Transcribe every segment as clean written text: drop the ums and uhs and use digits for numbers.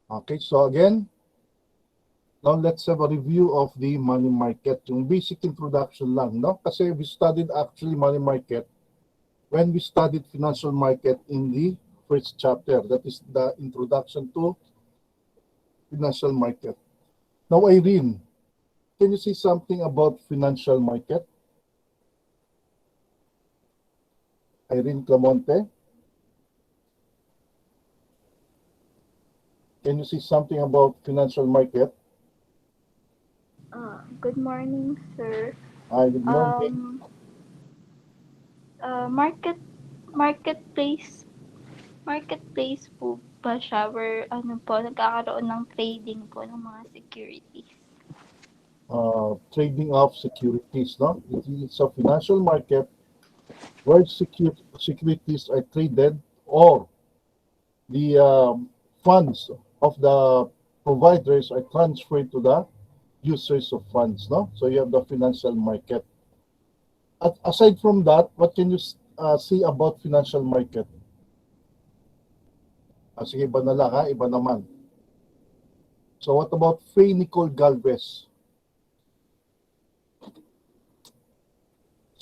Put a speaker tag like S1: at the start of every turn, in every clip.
S1: Okay, so again, now let's have a review of the money market. Yung basic introduction lang, no? Kasi we studied actually money market when we studied financial market in the first chapter. That is the introduction to financial market. Now, Irene, can you say something about financial market? Irene Clamonte, can you say something about financial market?
S2: Good morning, sir.
S1: Hi, good morning.
S2: Um, market marketplace marketplace po ba siya where ano po nagkakaroon ng trading po ng mga securities?
S1: Trading of securities, no? It is a financial market where securities are traded or the funds of the providers are transferred to the users of funds, no? So you have the financial market. Aside from that, what can you say about financial market? Sige, iba na lang ha, iba naman. So what about Faye Nicole Galvez?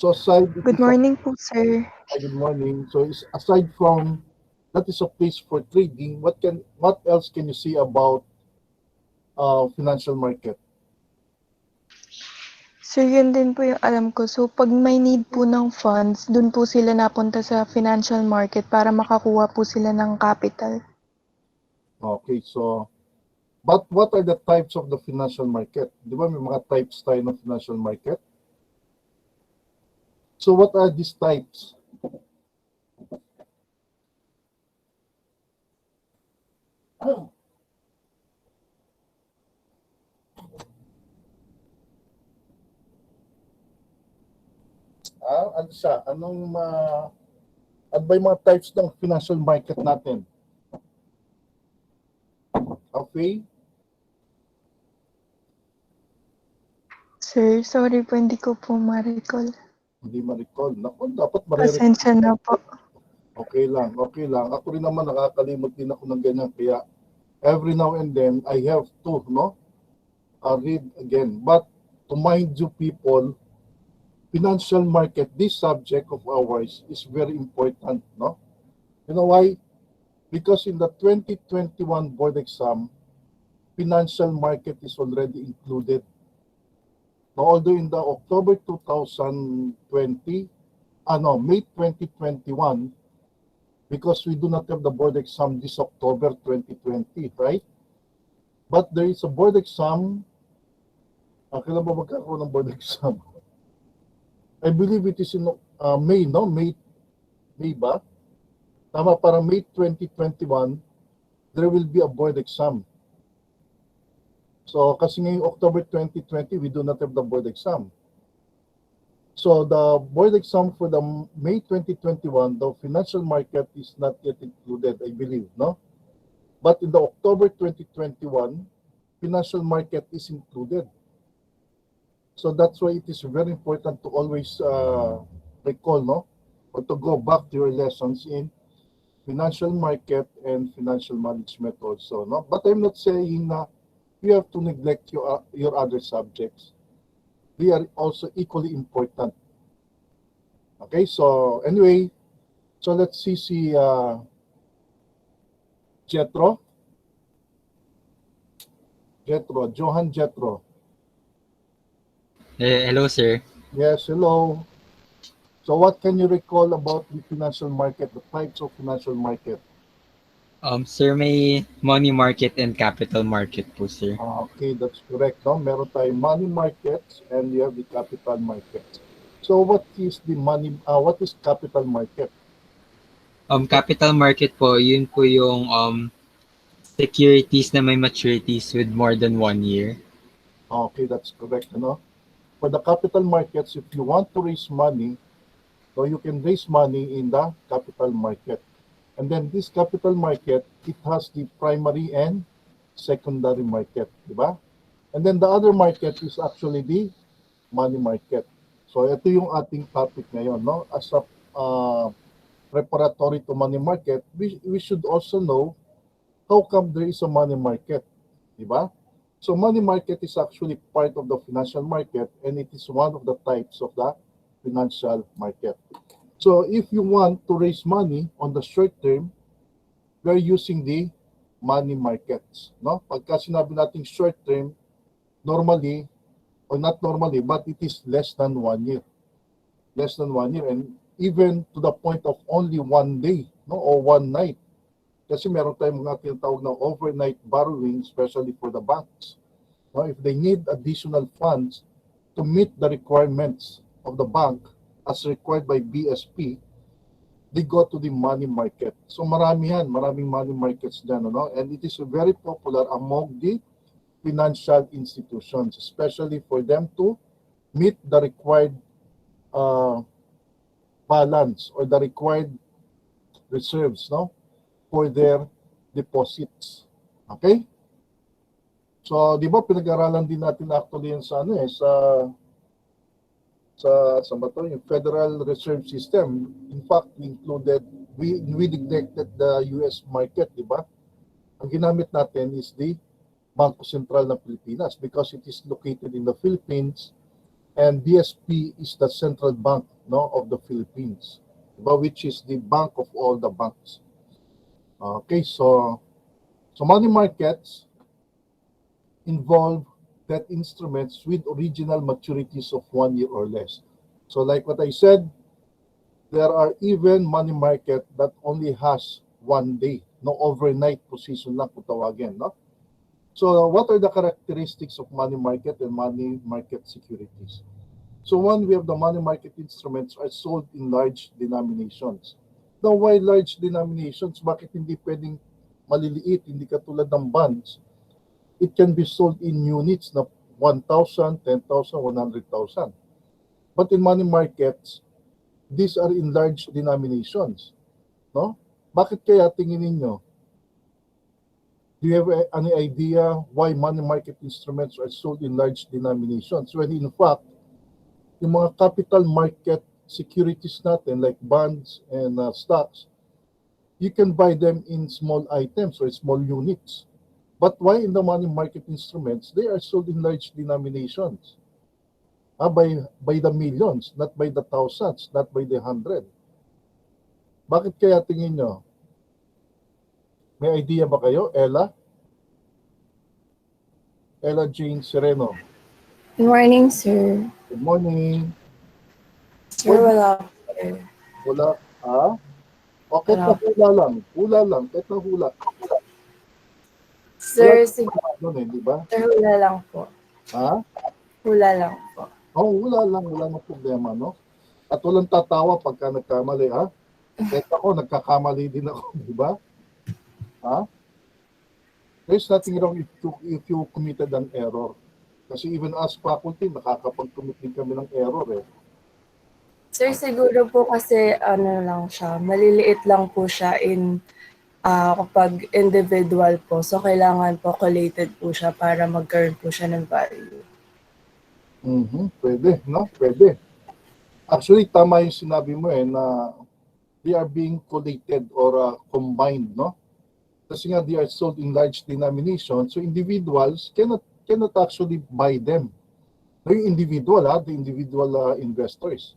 S1: So aside,
S3: Good morning po, sir.
S1: good morning. So aside from that is a place for trading, what else can you say about financial market?
S3: Sir, yun din po yung alam ko. So, pag may need po ng funds, dun po sila napunta sa financial market para makakuha po sila ng capital.
S1: Okay, so but what are the types of the financial market? Di ba may mga types tayo ng financial market? So what are these types? Ano siya? Ano ba yung mga types ng financial market natin? Okay?
S3: Sir, sorry po, hindi ko po ma-recall.
S1: Hindi ma-recall. Naku, dapat
S3: Pasensya na po.
S1: Okay lang, okay lang. Ako rin naman nakakalimot din ako ng ganyan. Kaya every now and then, I have to, no? Read again. But to mind you people, financial market, this subject of ours is very important, no? You know why? Because in the 2021 board exam, financial market is already included. Now, although in the October 2020, May 2021, because we do not have the board exam this October 2020, right? But there is a board exam. Kailan ba magkakaroon ng board exam? I believe it is in May, no? May ba? Tama, para May 2021, there will be a board exam. So, kasi ngayong October 2020, we do not have the board exam. So, the board exam for the May 2021, the financial market is not yet included, I believe, no? But in the October 2021, financial market is included. So that's why it is very important to always recall, no? Or to go back to your lessons in financial market and financial management also, no? But I'm not saying na you have to neglect your other subjects. They are also equally important. Okay, so anyway, so let's see Jetro. Johan Jetro.
S4: Hello, sir.
S1: Yes, hello. So what can you recall about the financial market, the types of financial market?
S4: Sir, may money market and capital market po, sir.
S1: Okay, that's correct. No? Meron tayong money markets and you have the capital markets. So what is what is capital market?
S4: Capital market po, yun po yung securities na may maturities with more than 1 year.
S1: Okay, that's correct. No? For the capital markets, if you want to raise money, so you can raise money in the capital market. And then this capital market, it has the primary and secondary market, di ba? And then the other market is actually the money market. So ito yung ating topic ngayon, no? As a preparatory to money market, we should also know how come there is a money market? Diba? So money market is actually part of the financial market, and it is one of the types of the financial market. So if you want to raise money on the short term, we're using the money markets. No? Pagka sinabi natin short term, normally, or not normally, but it is less than 1 year. Less than 1 year, and even to the point of only 1 day, no, or one night. Kasi meron tayong mga tinatawag na overnight borrowing, especially for the banks. No, if they need additional funds to meet the requirements of the bank as required by BSP, they go to the money market. So marami yan, maraming money markets dyan, no? And it is very popular among the financial institutions, especially for them to meet the required balance or the required reserves, no, for their deposits. Okay? So, di ba pinag-aralan din natin actually yan sa sa ba to, yung Federal Reserve System. In fact, we neglected the US market, di ba? Ang ginamit natin is the Bangko Sentral ng Pilipinas because it is located in the Philippines, and BSP is the central bank, no, of the Philippines, diba? Which is the bank of all the banks. Okay, so money markets involve debt instruments with original maturities of 1 year or less. So like what I said, there are even money market that only has 1 day, no, overnight position lang kung tawagin, no? So what are the characteristics of money market and money market securities? So one, we have the money market instruments are sold in large denominations. Now, why large denominations? Bakit hindi pwedeng maliliit, hindi katulad ng bonds? It can be sold in units na 1,000, 10,000, 100,000. But in money markets, these are in large denominations. No? Bakit kaya tingin ninyo? Do you have any idea why money market instruments are sold in large denominations? When in fact, yung mga capital market securities natin like bonds and stocks, you can buy them in small items or small units. But why in the money market instruments, they are sold in large denominations? By the millions, not by the thousands, not by the hundred. Bakit kaya tingin nyo? May idea ba kayo, Ella? Ella Jane Sereno.
S5: Good morning, sir.
S1: Good morning.
S5: Sir,
S1: Why-
S5: wala.
S1: Wala. O, kahit na hula lang. Hula lang. Kahit na hula.
S5: Sir, siguro,
S1: Doon di ba?
S5: sir, hula lang po.
S1: Ha?
S5: Hula lang po.
S1: Oh, wala lang. Wala nang problema, no? At walang tatawa pagka nagkamali, ha? Kahit ako, nagkakamali din ako, di ba? Ha? There's nothing wrong if you committed an error. Kasi even as faculty, nakakapag-commit din kami ng error, eh.
S5: Sir, siguro po kasi ano lang siya, maliliit lang po siya in kapag individual po. So, kailangan po collated po siya para magkaroon po siya ng value.
S1: Pwede, no? Pwede. Actually, tama yung sinabi mo na they are being collated or combined, no? Kasi nga they are sold in large denominations, so individuals cannot actually buy them. Yung individual, the individual investors,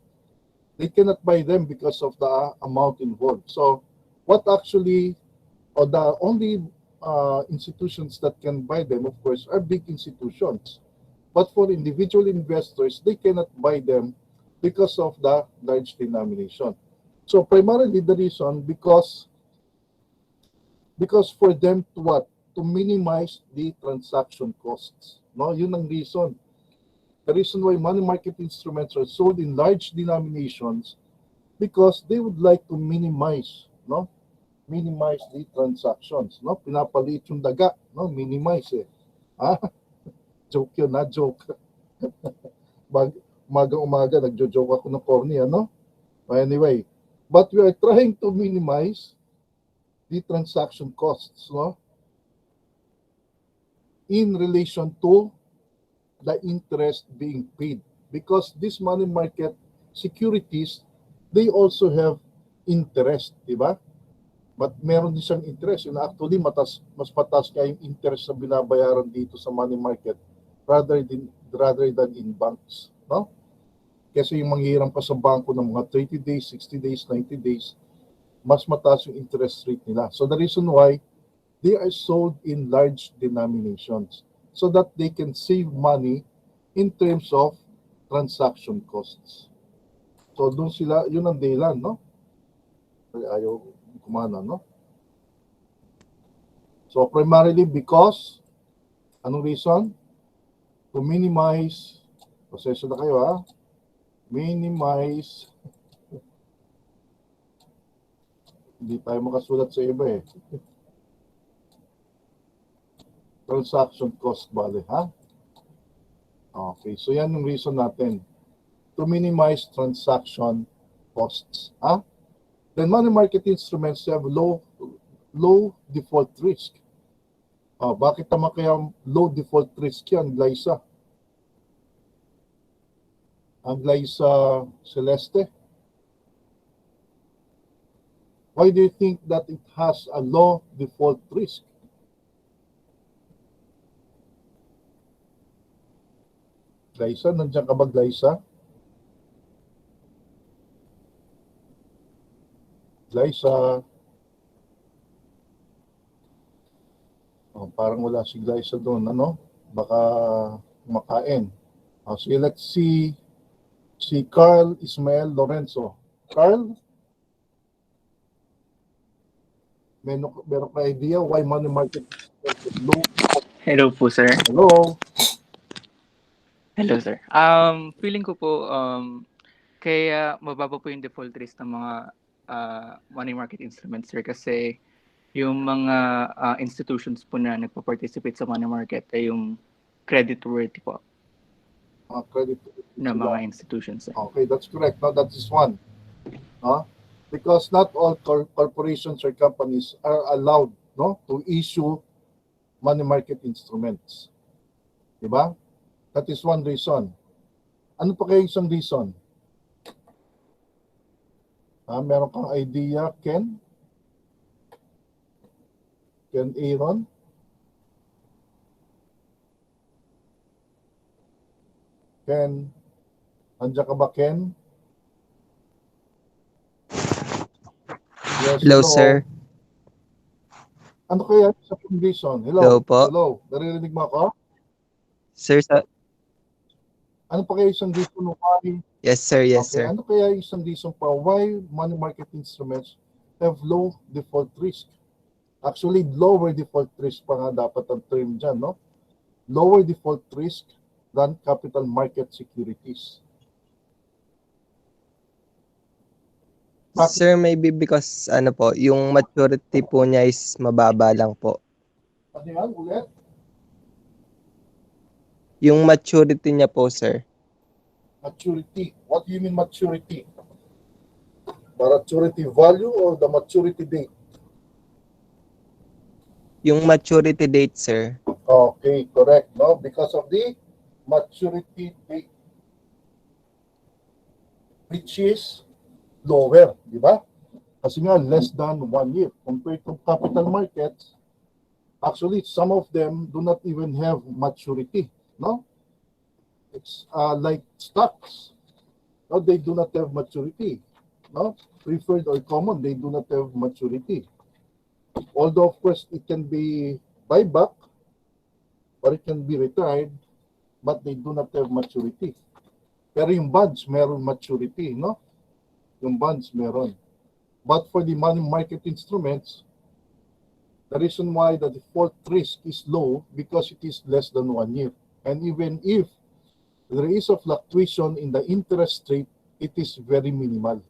S1: they cannot buy them because of the amount involved. So what actually, or the only institutions that can buy them, of course, are big institutions. But for individual investors, they cannot buy them because of the large denomination. So primarily the reason, because for them to what? To minimize the transaction costs. No, yun ang reason. The reason why money market instruments are sold in large denominations, because they would like to minimize, no? Minimize the transactions, no? Pinapaliit yung daga, no? Minimize, eh. Ha? Joke yun, na joke. Umaga, nagjo-joke ako ng corny, ano? Anyway, but we are trying to minimize the transaction costs, no? In relation to the interest being paid, because this money market securities, they also have interest, di ba? But meron din siyang interest. And actually, mas mataas kaya yung interest na binabayaran dito sa money market rather than in banks. No? Kasi yung manghihiram pa sa bangko ng mga 30 days, 60 days, 90 days, mas mataas yung interest rate nila. So the reason why they are sold in large denominations so that they can save money in terms of transaction costs. So doon sila, yun ang dahilan, no? Ayaw kumana, no? So primarily because, anong reason? To minimize, pasensya na kayo ha, minimize, hindi tayo makasulat sa iba eh. Transaction cost bale, ha? Okay, so yan yung reason natin. To minimize transaction costs, ha? Then money market instruments have low default risk. Bakit naman kaya low default risk yan, Glyza? Ang Glyza Celeste? Why do you think that it has a low default risk? Glyza, nandiyan ka ba, Glyza? Glyza. Parang wala si Glyza doon, ano? Baka makain. So let's see si Carl Ismael Lorenzo. Carl? Meron ka idea why money market is low?
S6: Hello po, sir.
S1: Hello?
S6: Hello, sir. Feeling ko po, kaya mababa po yung default risk ng mga money market instruments, sir, kasi yung mga institutions po na nagpa-participate sa money market ay yung credit-worthy po
S1: Credit
S6: na mga institutions, sir.
S1: Okay, that's correct. No, that is one. Because not all corporations or companies are allowed, no, to issue money market instruments. Diba? That is one reason. Ano pa kaya isang reason? Meron kang idea, Ken? Ken Aaron? Ken? Andiyan ka ba, Ken? Yes,
S7: Hello, sir.
S1: Ano kaya sa reason?
S7: Hello po.
S1: Hello. Naririnig mo ako?
S7: Sir,
S1: Ano pa kaya isang reason why?
S7: yes, sir. Yes,
S1: Okay,
S7: sir.
S1: ano kaya isang reason pa why money market instruments have low default risk? Actually, lower default risk pa nga dapat ang term dyan, no? Lower default risk than capital market securities. Bakit?
S7: Sir, maybe because ano po, yung maturity po niya is mababa lang po.
S1: Ano yan? Ulit?
S7: Yung maturity niya po, sir.
S1: Maturity. What do you mean maturity? The maturity value or the maturity date?
S7: Yung maturity date, sir.
S1: Okay, correct. No, because of the maturity date, which is lower, di ba? Kasi nga less than 1 year compared to capital markets. Actually, some of them do not even have maturity. No, it's like stocks. No, they do not have maturity. No, preferred or common, they do not have maturity. Although, of course, it can be buyback or it can be retired, but they do not have maturity. Pero yung bonds, meron maturity, no? Yung bonds, meron. But for the money market instruments, the reason why the default risk is low because it is less than 1 year. And even if there is a fluctuation in the interest rate, it is very minimal.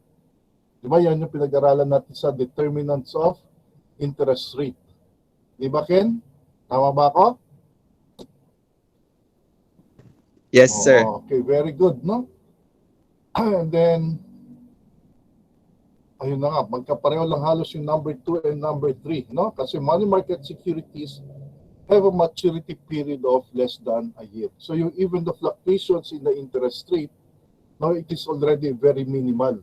S1: Diba yan yung pinag-aralan natin sa determinants of interest rate. Diba, Ken? Tama ba ako?
S7: Yes, sir.
S1: Okay, very good, no? And then, ayun na nga, magkapareho lang halos yung number 2 and number 3, no? Kasi money market securities have a maturity period of less than a year. So even the fluctuations in the interest rate, now it is already very minimal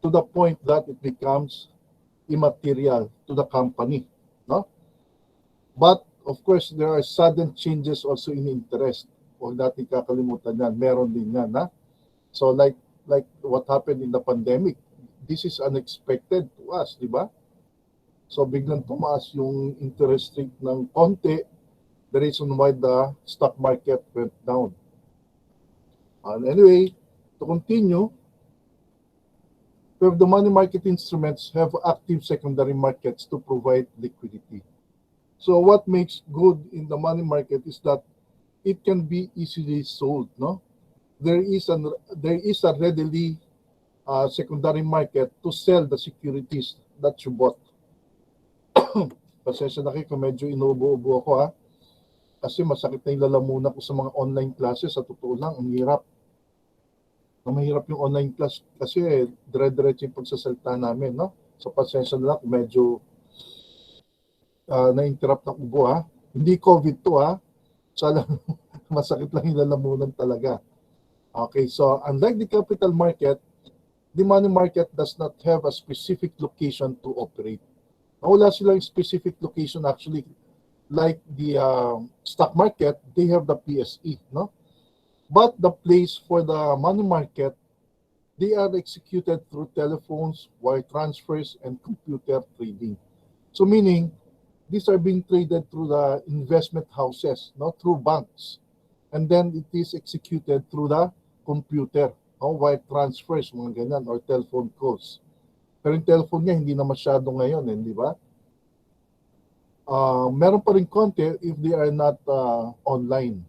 S1: to the point that it becomes immaterial to the company, no? But of course, there are sudden changes also in interest. Huwag natin kakalimutan yan. Meron din yan, ha? So like what happened in the pandemic, this is unexpected to us, di ba? So biglang tumaas yung interest rate ng konti, the reason why the stock market went down. And anyway, to continue, the money market instruments have active secondary markets to provide liquidity. So what makes good in the money market is that it can be easily sold, no? There is a readily secondary market to sell the securities that you bought. Pasensya na kayo kung medyo inuubo-ubo ako, ha? Kasi masakit na yung lalamunan ko sa mga online classes. Sa totoo lang, ang hirap. Mahirap yung online class kasi dire-diretso yung pagsasalita namin, no? So pasensya na lang kung medyo na-interrupt ng ubo, ha? Hindi COVID to, ha? So masakit lang yung lalamunan talaga. Okay, so unlike the capital market, the money market does not have a specific location to operate. Wala silang specific location actually. Like the stock market, they have the PSE, no? But the place for the money market, they are executed through telephones, wire transfers, and computer trading. So meaning, these are being traded through the investment houses, not through banks. And then it is executed through the computer, no? Wire transfers, mga ganyan, or telephone calls. Pero yung telephone niya, hindi na masyado ngayon, di ba? Meron pa rin konti if they are not online.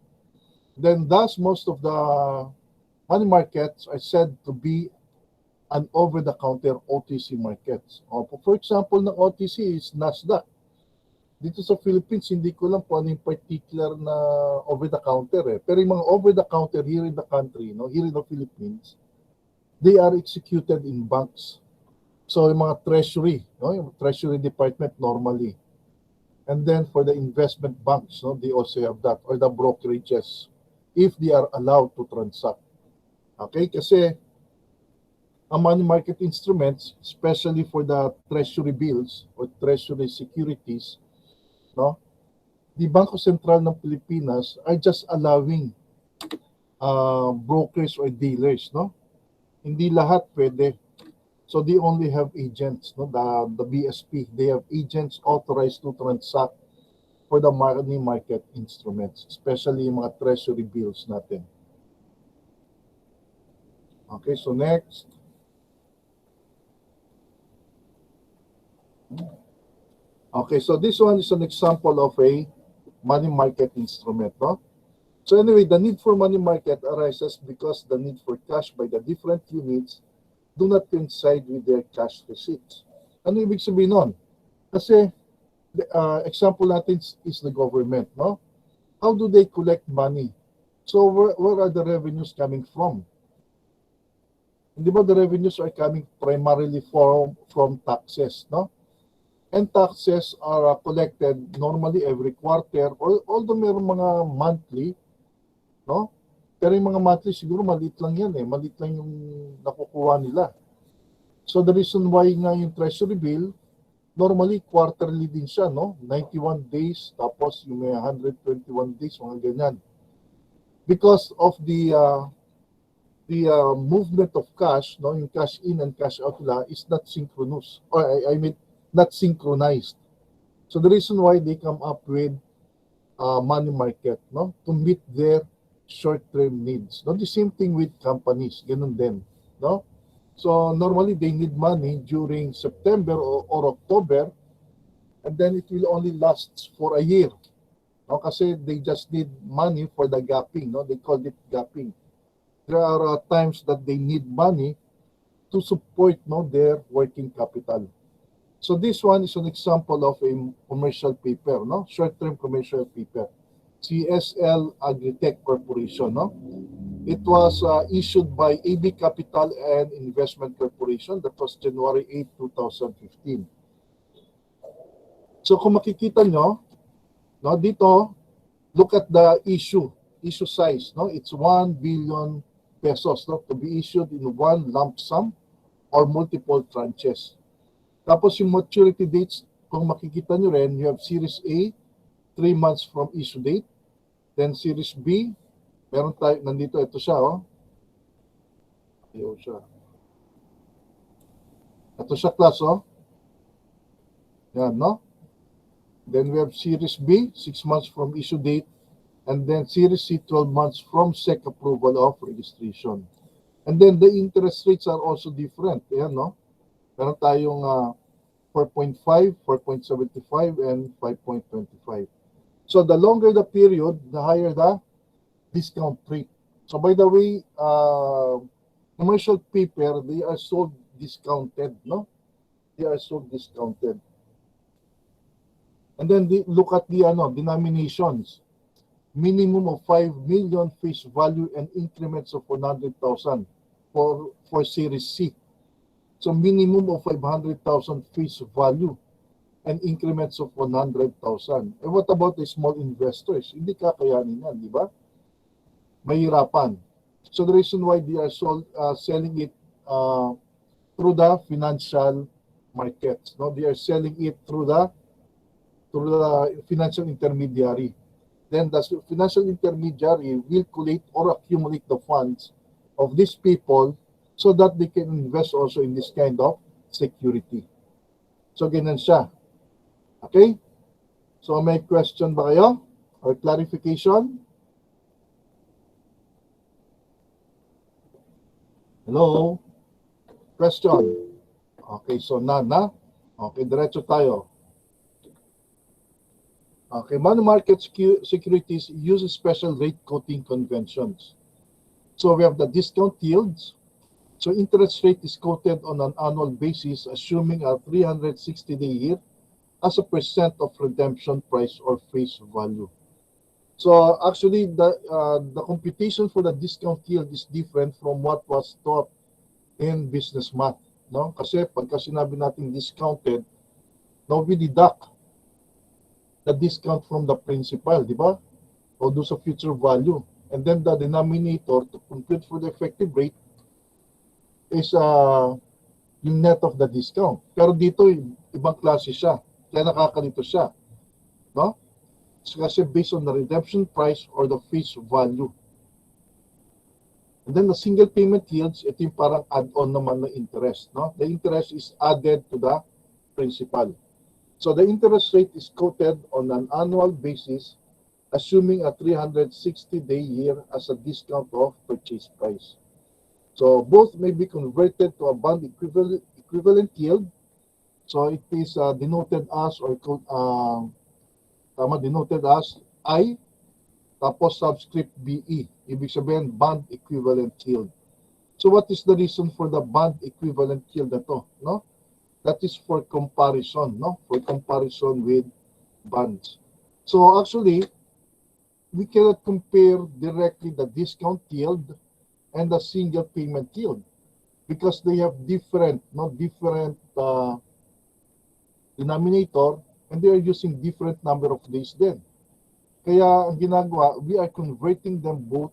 S1: Then thus most of the money markets are said to be an over-the-counter OTC markets. For example, ng OTC is Nasdaq. Dito sa Philippines, hindi ko lang po ano yung particular na over-the-counter. Pero yung mga over-the-counter here in the country, no, here in the Philippines, they are executed in banks. So yung mga Treasury, no, yung Treasury Department normally. And then for the investment banks, no, they also have that, or the brokerages, if they are allowed to transact. Okay, kasi ang money market instruments, especially for the treasury bills or treasury securities, no, the Bangko Sentral ng Pilipinas are just allowing brokers or dealers, no? Hindi lahat pwede. So they only have agents, no? The BSP, they have agents authorized to transact for the money market instruments, especially yung mga treasury bills natin. Okay, so next. Okay, so this one is an example of a money market instrument, no? So anyway, the need for money market arises because the need for cash by the different units do not coincide with their cash receipts. Ano ibig sabihin nun? Kasi, example natin is the government, no? How do they collect money? So where are the revenues coming from? Hindi ba the revenues are coming primarily from taxes, no? And taxes are collected normally every quarter, although mayroong mga monthly, no? Pero yung mga monthly siguro maliit lang yan, maliit lang yung nakukuha nila. So the reason why nga yung treasury bill, normally quarterly din siya, no? 91 days, tapos yung may 121 days, mga ganyan. Because of the movement of cash, no, yung cash in and cash out nila is not synchronous, or I mean not synchronized. So the reason why they come up with money market, no, to meet their short-term needs. No, the same thing with companies, ganun din, no? So normally they need money during September or October, and then it will only last for a year. No, kasi they just need money for the gapping, no? They call it gapping. There are times that they need money to support, no, their working capital. So this one is an example of a commercial paper, no? Short-term commercial paper. CSL Agritech Corporation, no? It was issued by AB Capital and Investment Corporation. That was January 8, 2015. So kung makikita nyo, no, dito, look at the issue size, no? It's 1 billion pesos, no, to be issued in one lump sum or multiple tranches. Tapos yung maturity dates, kung makikita nyo rin, you have Series A, 3 months from issue date. Then Series B, meron tayo, nandito, ito siya, oh. Ayaw siya. Ito siya, class, oh. Yan, no? Then we have Series B, 6 months from issue date. And then Series C, 12 months from SEC approval of registration. And then the interest rates are also different. Ayan, no? Meron tayong 4.5, 4.75, and 5.25. So the longer the period, the higher the discount rate. So by the way, commercial paper, they are sold discounted, no? They are sold discounted. And then look at the denominations. Minimum of 5 million face value and increments of 100,000 for Series C. So minimum of 500,000 face value and increments of 100,000. And what about the small investors? Hindi kakayanin yan, di ba? Mahirapan. So the reason why they are selling it through the financial markets, no? They are selling it through the financial intermediary. Then the financial intermediary will collate or accumulate the funds of these people so that they can invest also in this kind of security. So ganun siya. Okay? So may question ba kayo? Or clarification? Hello? Question? Okay, so none, na? Okay, diretso tayo. Okay, money market securities use special rate quoting conventions. So we have the discount yields. So interest rate is quoted on an annual basis, assuming a 360-day year as a percent of redemption price or face value. So actually, the computation for the discount yield is different from what was taught in business math, no? Kasi pagka sinabi natin discounted, now we deduct the discount from the principal, di ba? O do sa future value. And then the denominator to compute for the effective rate is yung net of the discount. Pero dito, ibang klase siya. Kaya nakakalito siya. No? So, kasi based on the redemption price or the face value. And then the single payment yields, ito yung parang add-on naman na interest. No? The interest is added to the principal. So the interest rate is quoted on an annual basis, assuming a 360-day year as a discount of purchase price. So both may be converted to a bond equivalent yield. So it is denoted as denoted as I, tapos subscript BE. Ibig sabihin bond equivalent yield. So what is the reason for the bond equivalent yield na to, no? That is for comparison, no? For comparison with bonds. So actually, we cannot compare directly the discount yield and the single payment yield because they have different denominator and they are using different number of days then. Kaya ang ginagawa, we are converting them both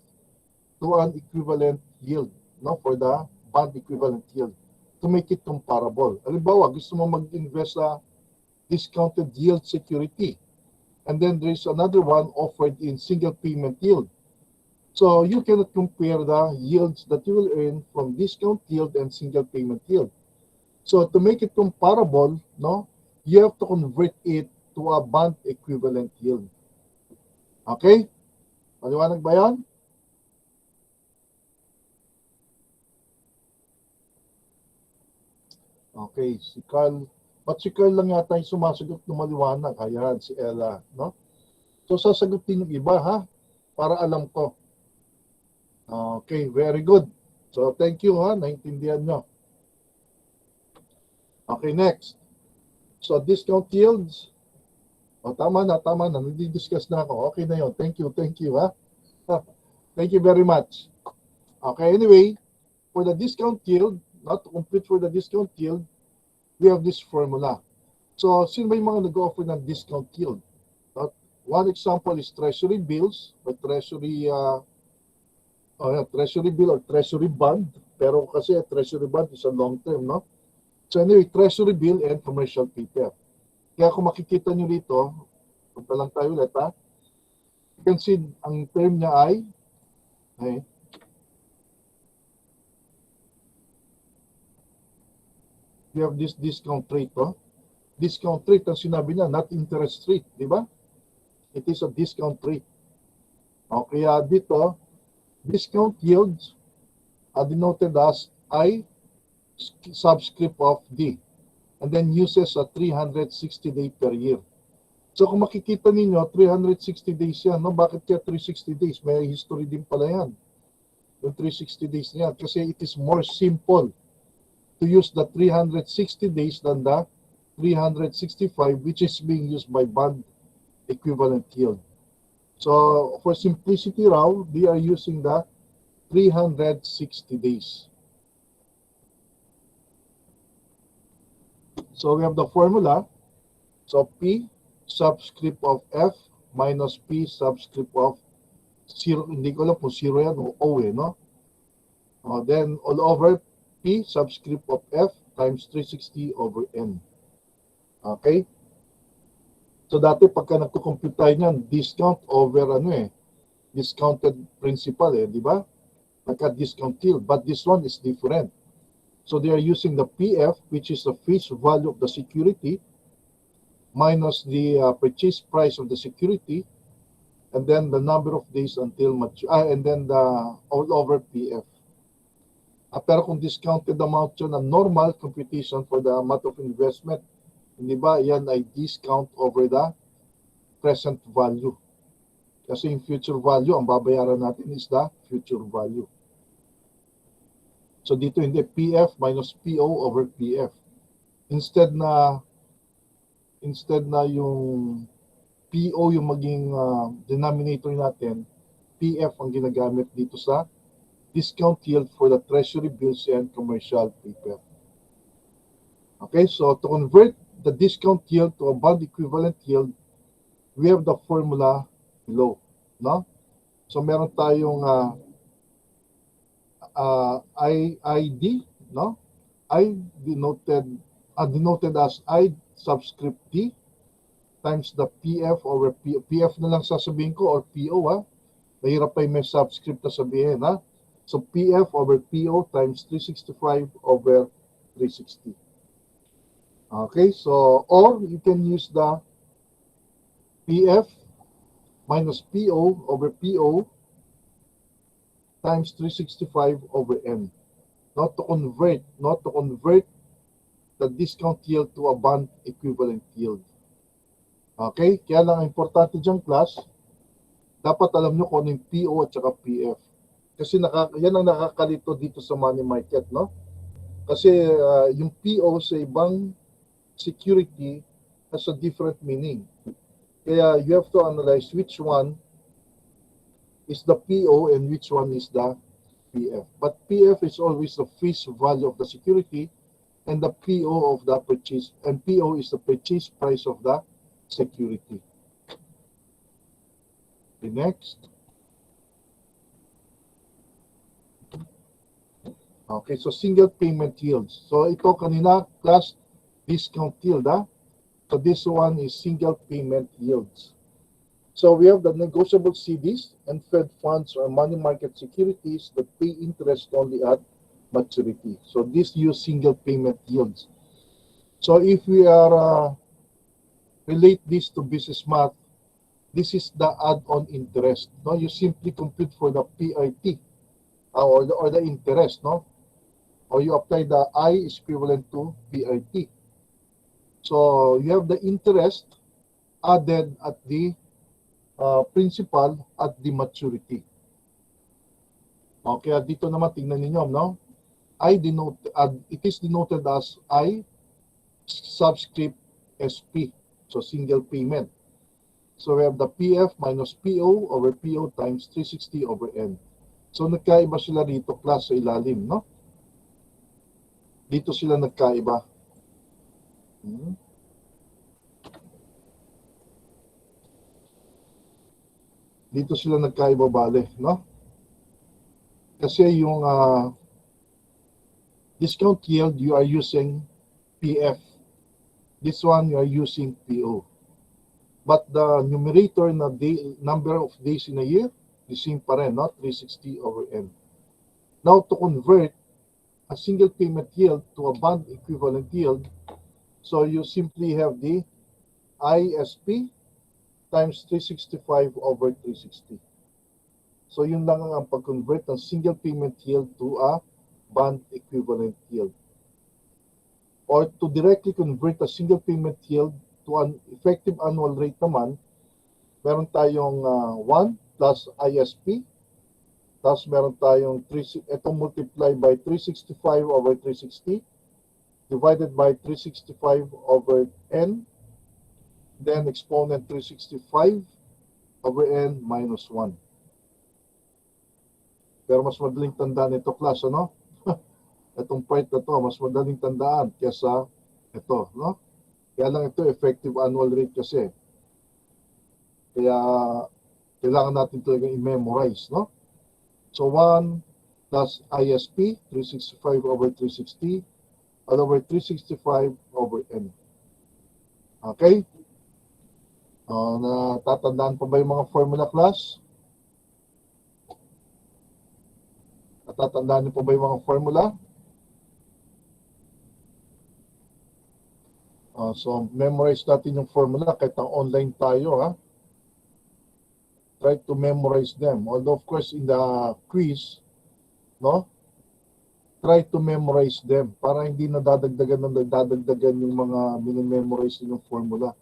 S1: to an equivalent yield, no? For the bond equivalent yield, to make it comparable. Halimbawa, gusto mo mag-invest sa discounted yield security. And then there's another one offered in single payment yield. So you cannot compare the yields that you will earn from discount yield and single payment yield. So to make it comparable, no, you have to convert it to a bond equivalent yield. Okay? Maliwanag ba yan? Okay, si Carl. But si Carl lang yata yung sumasagot ng maliwanag. Ayan, si Ella. No? So, sasagutin yung iba, ha? Para alam ko. Okay, very good. So, thank you, ha? Naintindihan nyo. Okay, next. So, discount yields. O, tama na. Nadi-discuss na ako. Okay na yun. Thank you, ha? Thank you very much. Okay, anyway, for the discount yield, not to compute for the discount yield, we have this formula. So, sino ba yung mga nag-offer ng discount yield? One example is Treasury bills, or Treasury bill or Treasury bond. Pero kasi Treasury bond is a long term, no? So anyway, Treasury bill and commercial paper. Kaya kung makikita nyo rito, punta lang tayo ulit ha. You can see, ang term niya ay you have this discount rate. Discount rate, ang sinabi niya, not interest rate, di ba? It is a discount rate. Kaya dito, discount yields are denoted as I subscript of D, and then uses a 360 day per year. So kung makikita ninyo, 360 days yan. No? Bakit kaya 360 days? May history din pala yan. Yung 360 days na yan. Kasi it is more simple to use the 360 days than the 365, which is being used by bond equivalent yield. So for simplicity raw, they are using the 360 days. So we have the formula. So P subscript of F minus P subscript of 0. Hindi ko alam kung 0 yan o O no? Then all over P subscript of F times 360 over N. Okay? So dati pagka nagko-compute tayo niyan, discount over discounted principal di ba? Nagka-discount yield. But this one is different. So they are using the PF, which is the face value of the security, minus the purchase price of the security, and then the number of days until and then the all over PF. Pero kung discounted amount yun, a normal computation for the amount of investment, hindi ba, yan ay discount over the present value. Kasi yung future value, ang babayaran natin is the future value. So dito hindi, PF minus PO over PF. Instead na yung PO yung maging denominator natin, PF ang ginagamit dito sa discount yield for the treasury bills and commercial paper. Okay, so to convert the discount yield to a bond equivalent yield, we have the formula below, no? So meron tayong ID, no? I denoted as I subscript D times the PF over PF na lang sasabihin ko or PO Mahirap pa yung may subscript na sabihin So PF over PO times 365 over 360. Okay, so or you can use the PF minus PO over PO times 365 over N. Not to convert the discount yield to a bond equivalent yield. Okay, kaya lang ang importante dyan class, dapat alam nyo kung ano yung PO at saka PF. Kasi yan ang nakakalito dito sa money market, no? Kasi yung PO sa ibang security has a different meaning. Kaya you have to analyze which one is the PO and which one is the PF. But PF is always the face value of the security and the PO of the purchase, and PO is the purchase price of the security. The next. Okay, so single payment yields. So ito kanina class discount yield So this one is single payment yields. So we have the negotiable CDs and Fed funds or money market securities that pay interest only at maturity. So this use single payment yields. So if we are relate this to business math, this is the add-on interest. No, you simply compute for the PIT or the interest, no? Or you apply the I is equivalent to PIT. So you have the interest added at the principal at the maturity. Okay, dito naman tingnan niyo, no? It is denoted as I subscript SP. So single payment. So we have the PF minus PO over PO times 360 over N. So nagkaiba sila dito class sa ilalim, no? Dito sila nagkaiba. Dito sila nagkaiba bale, no? Kasi yung discount yield, you are using PF. This one, you are using PO. But the numerator na number of days in a year, the same pa rin, no? 360 over N. Now, to convert a single payment yield to a bond equivalent yield, so you simply have the ISP times 365 over 360. So yun lang ang pag-convert ng single payment yield to a bond equivalent yield. Or to directly convert a single payment yield to an effective annual rate naman, meron tayong 1 plus ISP, tapos meron tayong itong multiply by 365 over 360 divided by 365 over N, then exponent 365 over N minus 1. Pero mas madaling tandaan ito, class, ano? Itong part na to, mas madaling tandaan kaysa ito, no? Kaya lang ito, effective annual rate kasi. Kaya, kailangan natin ito i-memorize, no? So, 1 plus ISP, 365 over 360, all over 365 over N. Okay? Natatandaan pa ba yung mga formula, class? Natatandaan niyo po ba yung mga formula? So, memorize natin yung formula kahit ang online tayo, ha? Try to memorize them. Although, of course, in the quiz, no? Try to memorize them para hindi nadadagdagan yung mga minimemorize yung formula.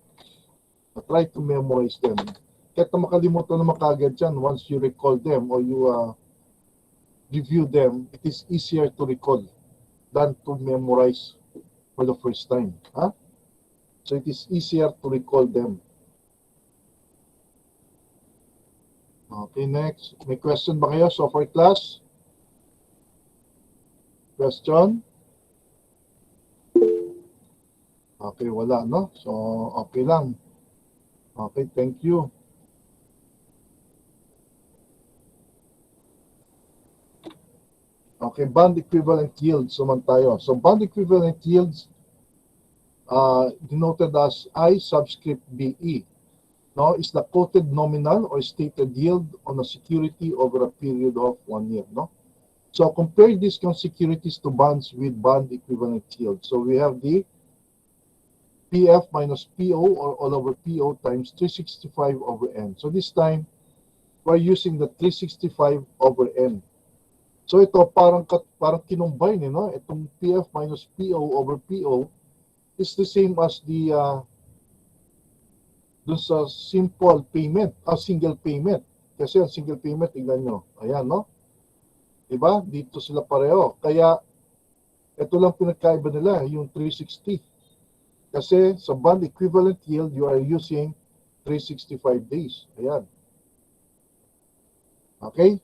S1: Try to memorize them. Kahit na makalimutan naman kagad yan, once you recall them or you review them, it is easier to recall than to memorize for the first time. Huh? So it is easier to recall them. Okay, next. May question ba kayo so far, class? Question? Okay, wala, no? So, okay lang. Okay, thank you. Okay, bond equivalent yields naman tayo. So, bond equivalent yields denoted as I subscript BE. No, is the quoted nominal or stated yield on a security over a period of 1 year. No, so compare these securities to bonds with bond equivalent yield. So we have the PF minus PO or all over PO times 365 over N. So this time we're using the 365 over N. So ito parang kinumbine, no? Itong PF minus PO over PO is the same as the dun sa simple payment, single payment. Kasi ang single payment, tingnan nyo. Ayan, no? Diba? Dito sila pareho. Kaya, ito lang pinagkaiba nila, yung 360. Kasi sa bond equivalent yield, you are using 365 days. Ayan. Okay?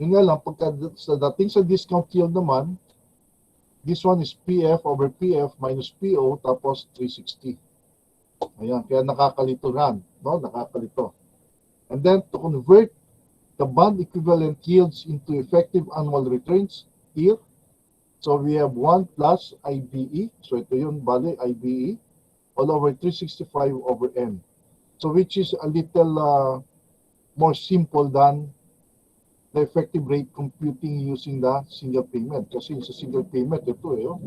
S1: Yun nga lang, pagka sa dating sa discount yield naman, this one is PF over PF minus PO, tapos 360. Ayan, kaya nakakalito yan, no? Nakakalito. And then, to convert the bond equivalent yields into effective annual returns here, so we have 1 plus IBE, so ito yun, bali, IBE, all over 365 over N. So, which is a little more simple than the effective rate computing using the single payment. Kasi sa single payment, ito oh.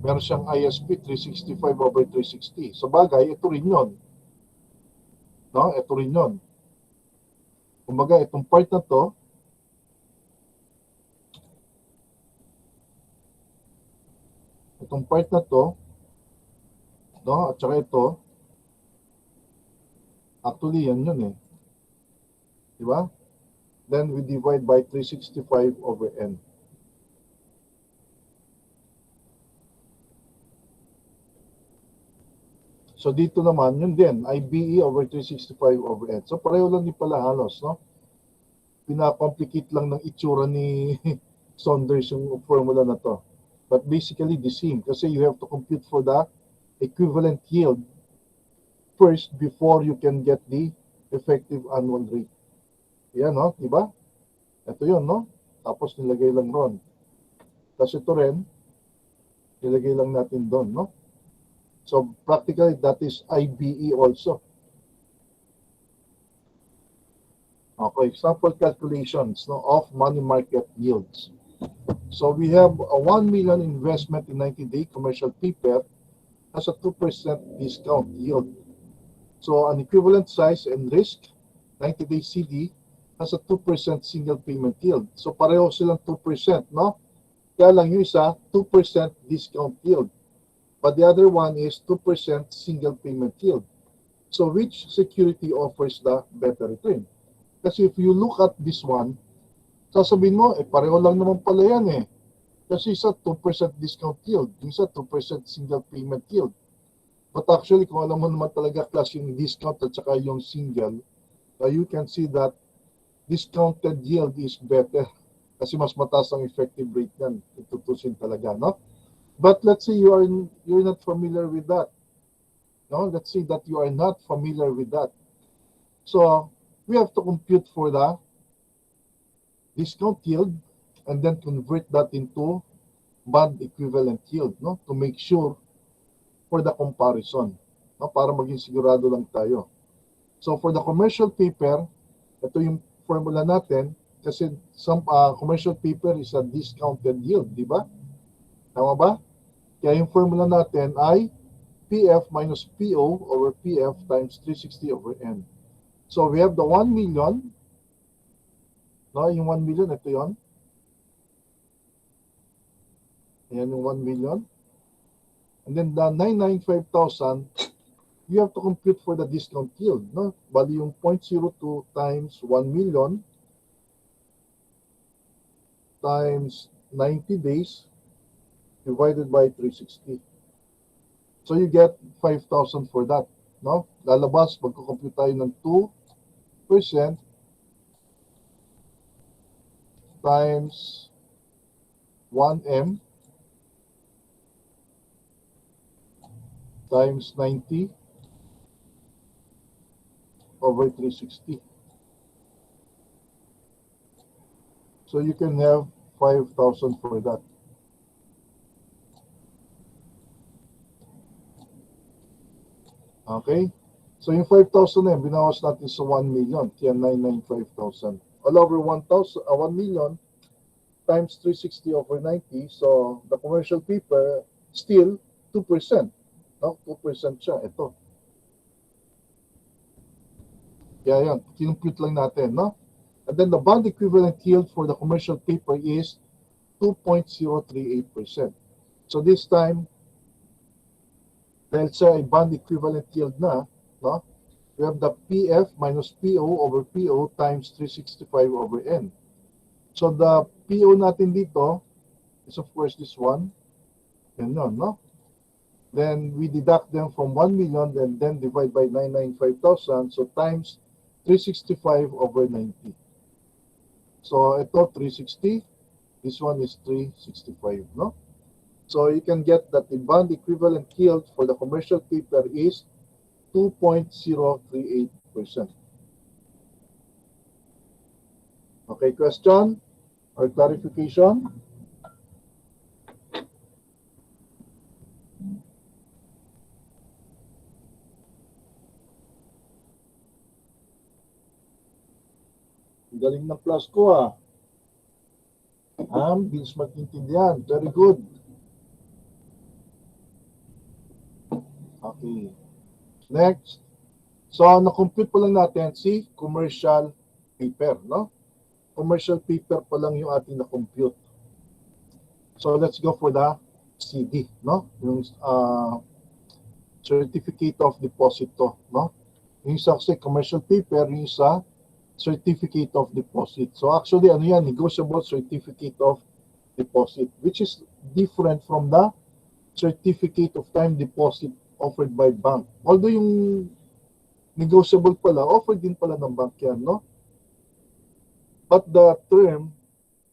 S1: Meron siyang ISP 365 over 360. Sa bagay, ito rin yun. No? Ito rin yun. Kumbaga, itong part na to, no? At saka ito, actually, yan yun eh. Diba? Then we divide by 365 over N. So dito naman, yun din, IBE over 365 over N. So pareho lang din pala halos, no? Pinakomplicate lang ng itsura ni Saunders yung formula na to. But basically the same kasi you have to compute for the equivalent yield first before you can get the effective annual rate. Yan, no? Diba? Ito yun, no? Tapos nilagay lang ron. Tapos ito rin, Ilagay lang natin doon, no? So practically that is IBE also. Okay, sample calculations, no, of money market yields. So we have a 1 million investment in 90-day commercial paper has a 2% discount yield. So an equivalent size and risk, 90-day CD, has a 2% single payment yield. So pareho silang 2%, no? Kaya lang yung isa, 2% discount yield. But the other one is 2% single payment yield. So which security offers the better return? Kasi if you look at this one, sasabihin mo, pareho lang naman pala yan eh. Kasi isa 2% discount yield, yung isa 2% single payment yield. But actually, kung alam mo naman talaga class yung discount at saka yung single, you can see that discounted yield is better kasi mas mataas ang effective rate yan. Itutusin talaga, no? But let's say you're not familiar with that. No? Let's say that you are not familiar with that. So, we have to compute for the discount yield and then convert that into bond equivalent yield, no? To make sure for the comparison, no? Para maging sigurado lang tayo. So for the commercial paper, ito yung formula natin kasi some commercial paper is a discounted yield, di ba? Tama ba? Kaya yung formula natin ay PF minus PO over PF times 360 over N. So we have the 1 million, no? Yung 1 million, ito yon. Ayan yung 1 million. And then the 995,000, you have to compute for the discount yield, no? Bali yung 0.02 times 1 million times 90 days divided by 360. So you get 5,000 for that, no? Lalabas, magko-compute tayo ng 2% times 1M times 90 over 360. So you can have 5,000 for that. Okay? So yung 5,000 na yun, binawas natin sa 1 million, kaya 995,000. All over 1 million times 360 over 90, so the commercial paper still 2%. No? 2% siya, ito. Kaya yan, kinumpute lang natin, no? And then the bond equivalent yield for the commercial paper is 2.038%. So this time, dahil sa bond equivalent yield na, no? We have the PF minus PO over PO times 365 over N. So the PO natin dito is of course this one. Yan yun, no? Then we deduct them from 1 million and then divide by 995,000. So times 365 over 90. So ito 360. This one is 365, no? So you can get that the bond equivalent yield for the commercial paper is 2.038%. Okay, question or clarification? Galing ng class ko ah. Bilis magtintindihan. Very good. Okay. Next. So, na-compute pa lang natin si commercial paper, no? Commercial paper pa lang yung ating na-compute. So, let's go for the CD, no? Yung certificate of deposit to, no? Yung isa kasi commercial paper, yung isa certificate of deposit. So actually, ano yan, negotiable certificate of deposit, which is different from the certificate of time deposit offered by bank. Although yung negotiable pala, offered din pala ng bank yan, no? But the term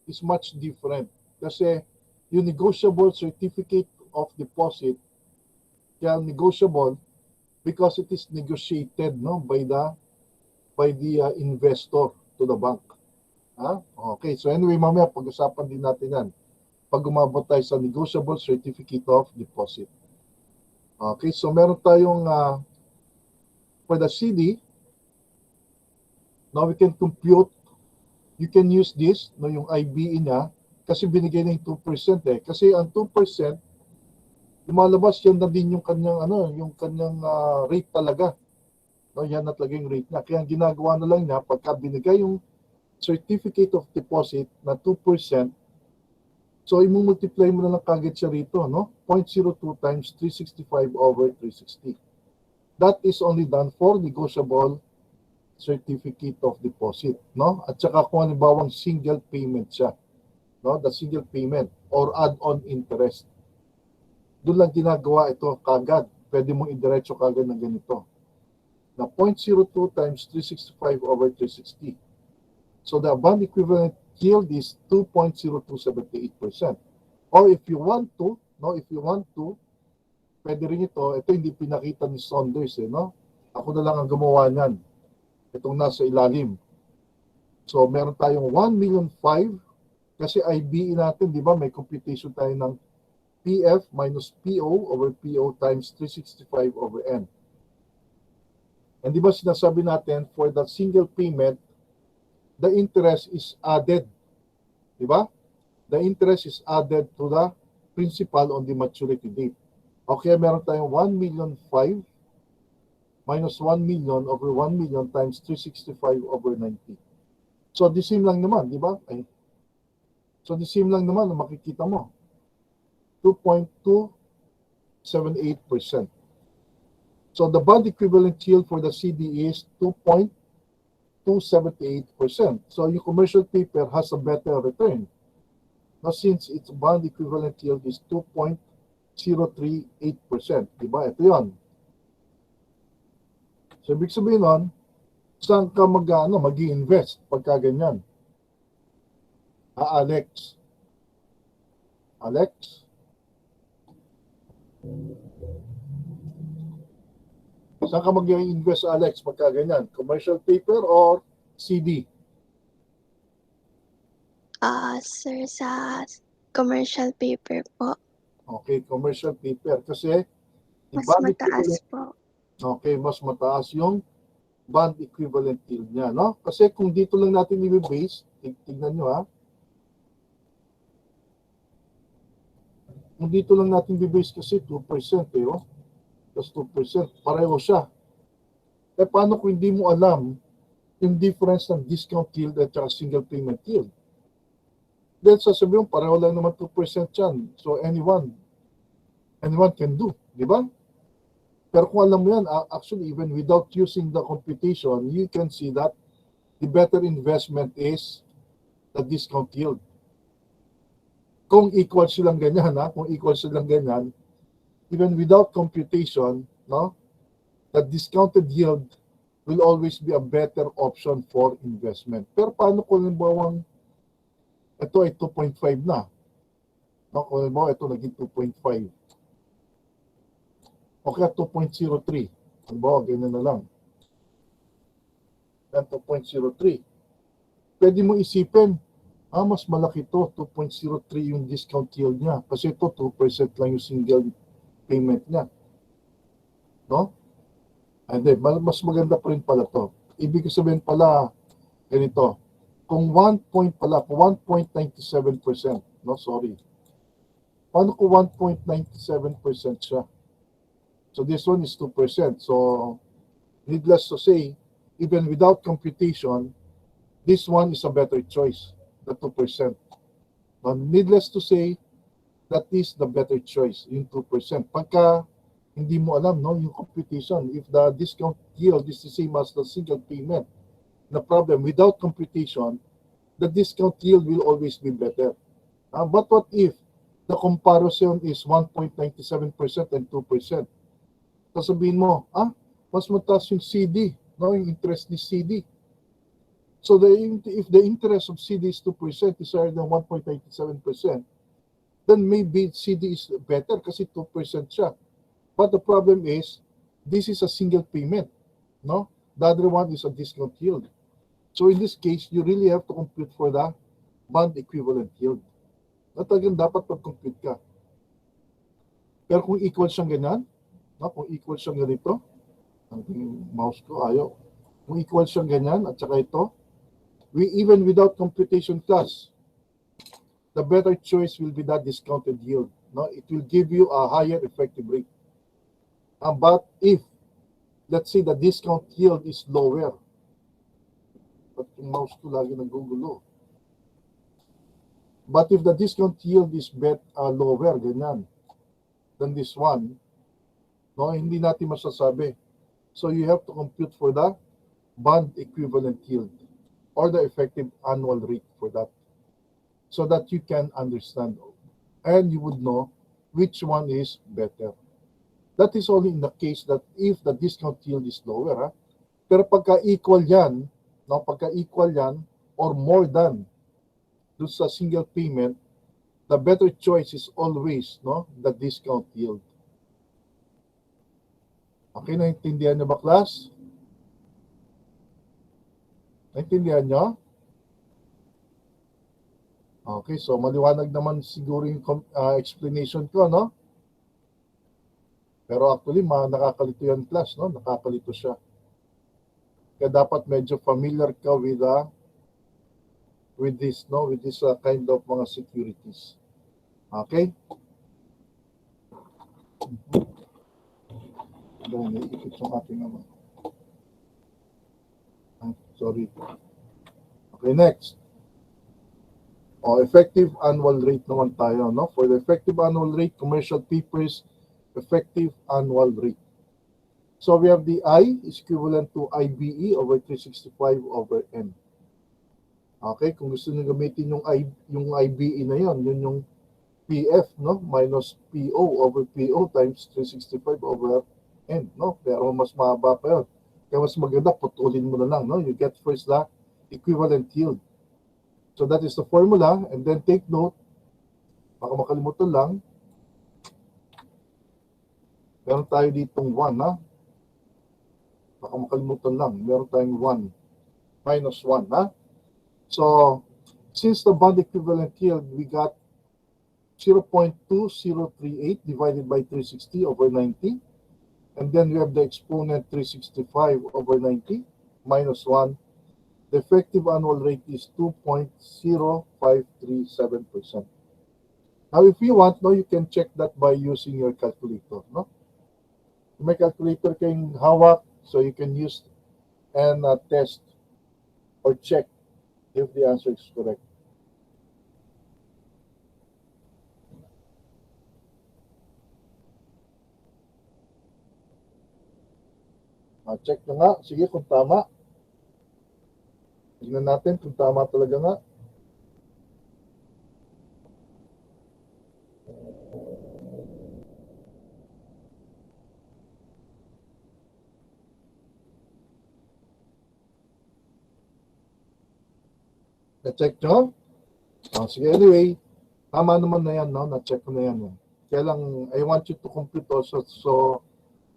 S1: is much different. Kasi yung negotiable certificate of deposit, kaya negotiable because it is negotiated, no, by the investor to the bank. Okay, so anyway, mamaya pag-usapan din natin yan. pag umabot tayo sa negotiable certificate of deposit. Okay, so meron tayong for the CD, now we can compute, you can use this, no, yung IBE niya, kasi binigay na yung 2% eh. Kasi ang 2%, lumalabas yan na din yung kanyang, yung kanyang rate talaga. No, yan na talaga yung rate niya. Kaya ang ginagawa na lang niya, pagka binigay yung certificate of deposit na 2%, so i-multiply mo na lang kagad siya rito, no? 0.02 times 365 over 360. That is only done for negotiable certificate of deposit, no? At saka kung halimbawa single payment siya, no? The single payment or add-on interest. Doon lang ginagawa ito kagad. Pwede mong idiretso kagad ng ganito. Na 0.02 times 365 over 360. So the bond equivalent yield is 2.0278%. Or if you want to, pwede rin ito hindi pinakita ni Saunders no? Ako na lang ang gumawa niyan. Itong nasa ilalim. So meron tayong 1,000,005 kasi IBE natin, di ba? May computation tayo ng PF minus PO over PO times 365 over N. And di ba sinasabi natin for the single payment, the interest is added. Di ba? The interest is added to the principal on the maturity date. Okay, meron tayong 1,000,005 minus 1,000,000 over 1,000,000 times 365 over 90. So, the same lang naman, di ba? So, the same lang naman na makikita mo. 2.278%. So, the bond equivalent yield for the CD is 2.278%. So, yung commercial paper has a better return. Now, since its bond equivalent yield is 2.038%. Diba? Ito yun. So, ibig sabihin nun, saan ka mag-i-invest pagka ganyan? Alex. Alex? Saan ka mag-i-invest, Alex, pagka ganyan? Commercial paper or CD?
S8: Sir, sa commercial paper po.
S1: Okay, commercial paper. Kasi,
S8: Mas
S1: bond
S8: mataas po.
S1: okay, mas mataas yung bond equivalent yield niya, no? Kasi kung dito lang natin i-base, tignan nyo ha. Kung dito lang natin i-base kasi 2% oh. Plus 2%, pareho siya. Eh paano kung hindi mo alam yung difference ng discount yield at saka single payment yield? Then sasabihin mo, pareho lang naman 2% yan. So anyone can do, di ba? Pero kung alam mo yan, actually, even without using the computation, you can see that the better investment is the discount yield. Kung equal silang ganyan, even without computation, no, the discounted yield will always be a better option for investment. Pero paano kung halimbawa ito ay 2.5 na? No, kung halimbawa ito naging 2.5. O kaya 2.03. Halimbawa, ganyan na lang. Yan, 2.03. Pwede mo isipin, mas malaki to, 2.03 yung discount yield niya. Kasi ito, 2% lang yung single payment niya. No? And then, mas maganda pa rin pala to. Ibig sabihin pala, ganito, kung 1.97%, no, sorry. Paano kung 1.97% siya? So this one is 2%. So needless to say, even without computation, this one is a better choice, the 2%. But needless to say, that is the better choice, yung 2%. Pagka hindi mo alam, no, yung computation, if the discount yield is the same as the single payment, the problem, without computation, the discount yield will always be better. But what if the comparison is 1.97% and 2%? Sasabihin mo, mas mataas yung CD, no, yung interest ni CD. So if the interest of CD is 2% is higher than 1.97%, then maybe CD is better kasi 2% siya. But the problem is, this is a single payment, no? The other one is a discount yield. So in this case, you really have to compute for the bond equivalent yield. Na talagang dapat mag-compute ka. Pero kung equal siyang ganyan, no? Kung equal siyang ganito, ang mouse ko ayaw. Kung equal siyang ganyan at saka ito, even without computation class, the better choice will be that discounted yield. No? It will give you a higher effective rate. But if, let's say, the discount yield is lower, but yung mouse ko lagi nagugulo. But if the discount yield is lower, ganyan, than this one, no, hindi natin masasabi. So you have to compute for the bond equivalent yield or the effective annual rate for that, so that you can understand and you would know which one is better. That is only in the case that if the discount yield is lower. Ha? Pero pagka equal yan, no, pagka equal yan or more than doon sa single payment, the better choice is always, no, the discount yield. Okay, naintindihan niyo ba, class? Naintindihan niyo? Okay, so maliwanag naman siguro yung explanation ko, no? Pero actually, nakakalito yan, class, no? Nakakalito siya. Kaya dapat medyo familiar ka with this, no? With this kind of mga securities. Okay? Dahil naiikot yung ating naman. Sorry. Okay, next. Effective annual rate naman tayo, no? For the effective annual rate, commercial papers, effective annual rate. So we have the I is equivalent to IBE over 365 over N. Okay, kung gusto niyo gamitin yung IBE na yon, yun yung PF, no? Minus PO over PO times 365 over N, no? Pero mas mahaba pa yun. Kaya mas maganda, putulin mo na lang, no? You get first the equivalent yield. So that is the formula, and then take note, baka makalimutan lang, meron tayo ditong 1, ha? Baka makalimutan lang, meron tayong 1, minus 1, ha? So, since the bond equivalent yield, we got 0.2038 divided by 360 over 90, and then we have the exponent 365 over 90, minus 1. The effective annual rate is 2.0537%. Now, if you want, no, you can check that by using your calculator. No? May calculator kayong hawak, so you can use and test or check if the answer is correct. Check na nga. Sige, kung tama. Tingnan natin kung tama talaga nga. Na-check nyo? Sige, anyway, tama naman na yan, no? Na-check ko na yan. Kaya lang, I want you to compute also, so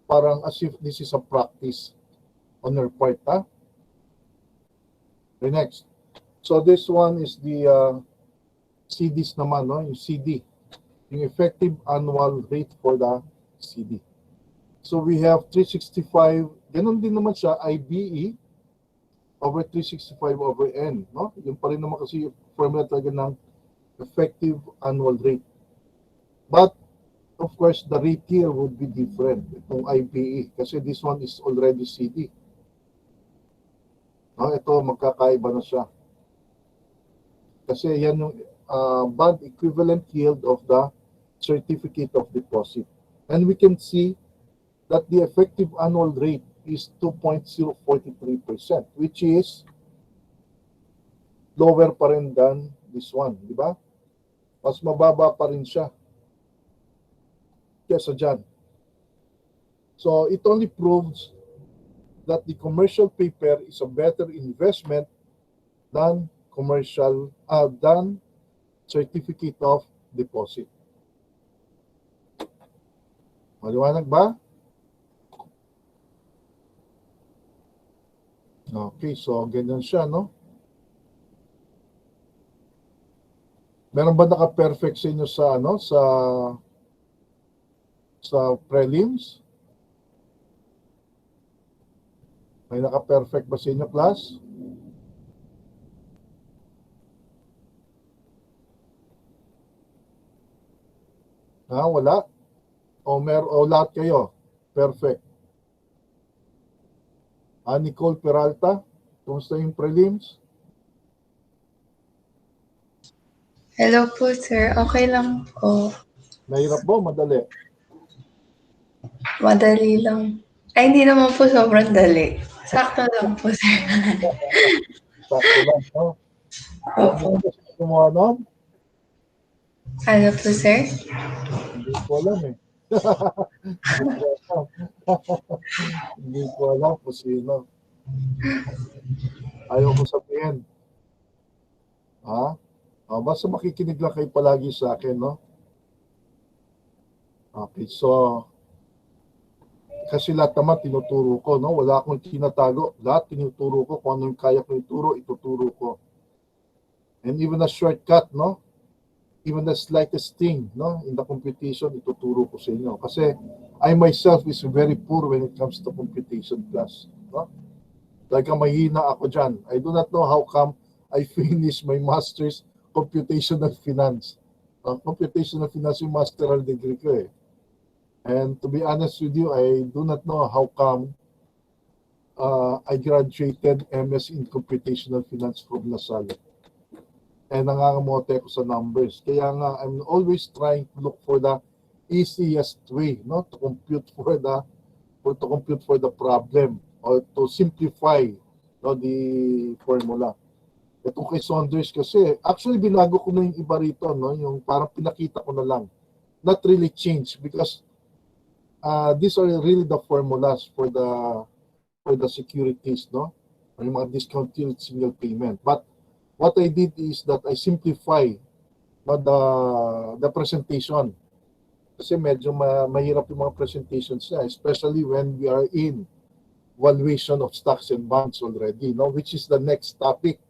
S1: parang as if this is a practice on your part, ha? Okay, next. So this one is the CDs naman, no? Yung CD. Yung effective annual rate for the CD. So we have 365, ganun din naman siya, IBE over 365 over N, no? Yung pa rin naman kasi formula talaga ng effective annual rate. But, of course, the rate here would be different, itong IBE, kasi this one is already CD. No, ito, magkakaiba na siya. Kasi yan yung bond equivalent yield of the certificate of deposit. And we can see that the effective annual rate is 2.043%, which is lower pa rin than this one, di ba? Mas mababa pa rin siya kesa dyan. So it only proves that the commercial paper is a better investment than than certificate of deposit. Maliwanag ba? Okay, so ganyan siya, no? Meron ba naka-perfect sa inyo sa ano sa prelims? May naka-perfect ba sa inyo, class? Ha, wala? O lahat kayo? Perfect. Nicole Peralta, kumusta yung prelims?
S9: Hello po, sir. Okay lang po.
S1: Mahirap ba o madali?
S9: Madali lang. Ay, hindi naman po sobrang dali. Sakto lang po, sir.
S1: Sakto lang, no?
S9: Opo.
S1: Hindi ko kasi gumawa nun.
S9: Ano po, sir?
S1: Hindi ko alam eh. Hindi ko alam. Hindi ko alam kung sino. Ayaw ko sabihin. Ha? Basta makikinig lang kayo palagi sa akin, no? Okay, so kasi lahat naman tinuturo ko, no? Wala akong tinatago. Lahat tinuturo ko. Kung ano yung kaya ko ituro, ituturo ko. And even a shortcut, no? Even the slightest thing, no? In the computation, ituturo ko sa inyo. Kasi I myself is very poor when it comes to computation class, no? Talagang mahina ako dyan. I do not know how come I finished my master's computational finance. Computational finance yung masteral degree ko eh. And to be honest with you, I do not know how come I graduated MS in computational finance from LaSalle. And nangangamote ko sa numbers. Kaya nga, I'm always trying to look for the easiest way, no, to compute for the problem or to simplify, no, the formula. Ito kay Saunders kasi, actually binago ko na yung iba rito, no, yung parang pinakita ko na lang. Not really change because these are really the formulas for the securities, no, or yung mga discounted single payment. But what I did is that I simplify the presentation. Kasi medyo mahirap yung mga presentations niya, especially when we are in valuation of stocks and bonds already, no? Which is the next topic.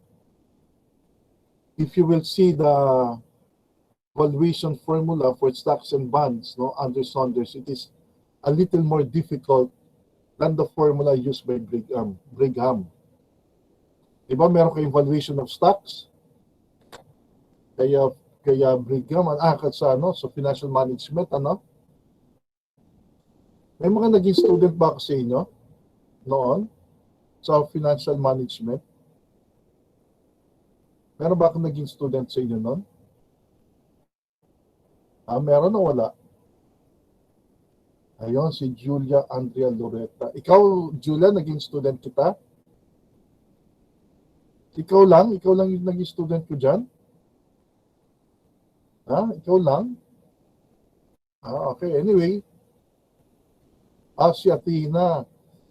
S1: If you will see the valuation formula for stocks and bonds, no, under Saunders, it is a little more difficult than the formula used by Brigham. Diba meron kayong valuation of stocks? Kaya Brigham, sa financial management, ano? May mga naging student ba sa inyo noon sa financial management? Meron ba akong naging student sa inyo noon? Meron o wala? Ayun, si Julia Andrea Loretta. Ikaw, Julia, naging student kita? Ikaw lang yung naging student ko dyan? Ikaw lang? Okay, anyway. Si Athena.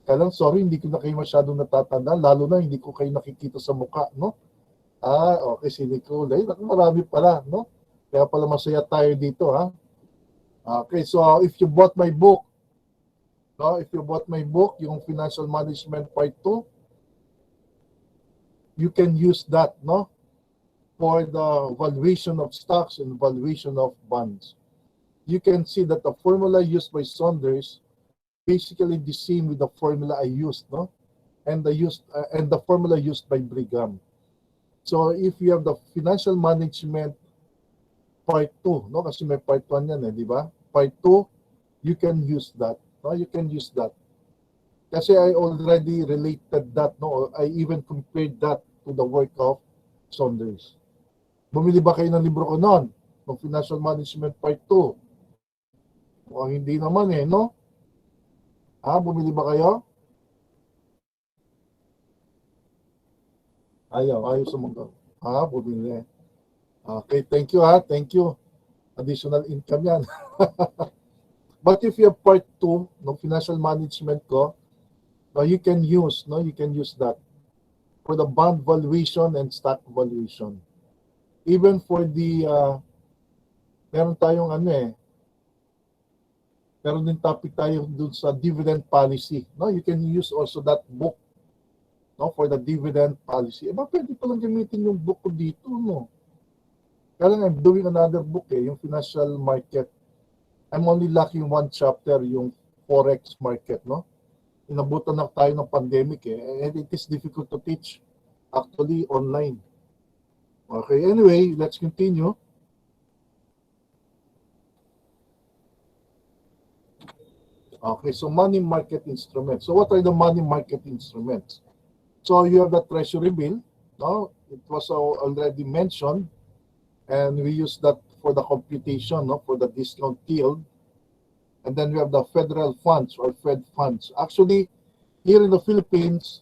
S1: Kaya lang, sorry, hindi ko na kayo masyadong natatanda, lalo na hindi ko kayo nakikita sa mukha, no? Okay, si Nicole. Ay, marami pala, no? Kaya pala masaya tayo dito, ha? Okay, so if you bought my book, no? If you bought my book, yung Financial Management Part 2, you can use that, no? For the valuation of stocks and valuation of bonds. You can see that the formula used by Saunders basically the same with the formula I used, no? And the formula used by Brigham. So if you have the financial management part 2, no? Kasi may part 1 yan, di ba? Part 2, you can use that. No? You can use that. Kasi I already related that, no? I even compared that to the work of Saunders. Bumili ba kayo ng libro ko noon? Ng Financial Management Part 2? Mukhang hindi naman no? Bumili ba kayo? Ayaw sumunod. Bumili. Okay, thank you Thank you. Additional income yan. But if you have part 2 ng financial management ko, you can use that for the bond valuation and stock valuation. Even for the meron tayong meron din topic tayo dun sa dividend policy, no? You can use also that book, no, for the dividend policy. Pwede pa lang gamitin yung book ko dito, no? Kaya lang I'm doing another book yung financial market. I'm only lacking one chapter, yung forex market, no? Inabutan na tayo ng pandemic and it is difficult to teach actually online. Okay, anyway, let's continue. Okay, so money market instruments. So what are the money market instruments? So you have the Treasury bill, no? It was already mentioned, and we use that for the computation, no? For the discount yield. And then we have the federal funds or Fed funds. Actually, here in the Philippines,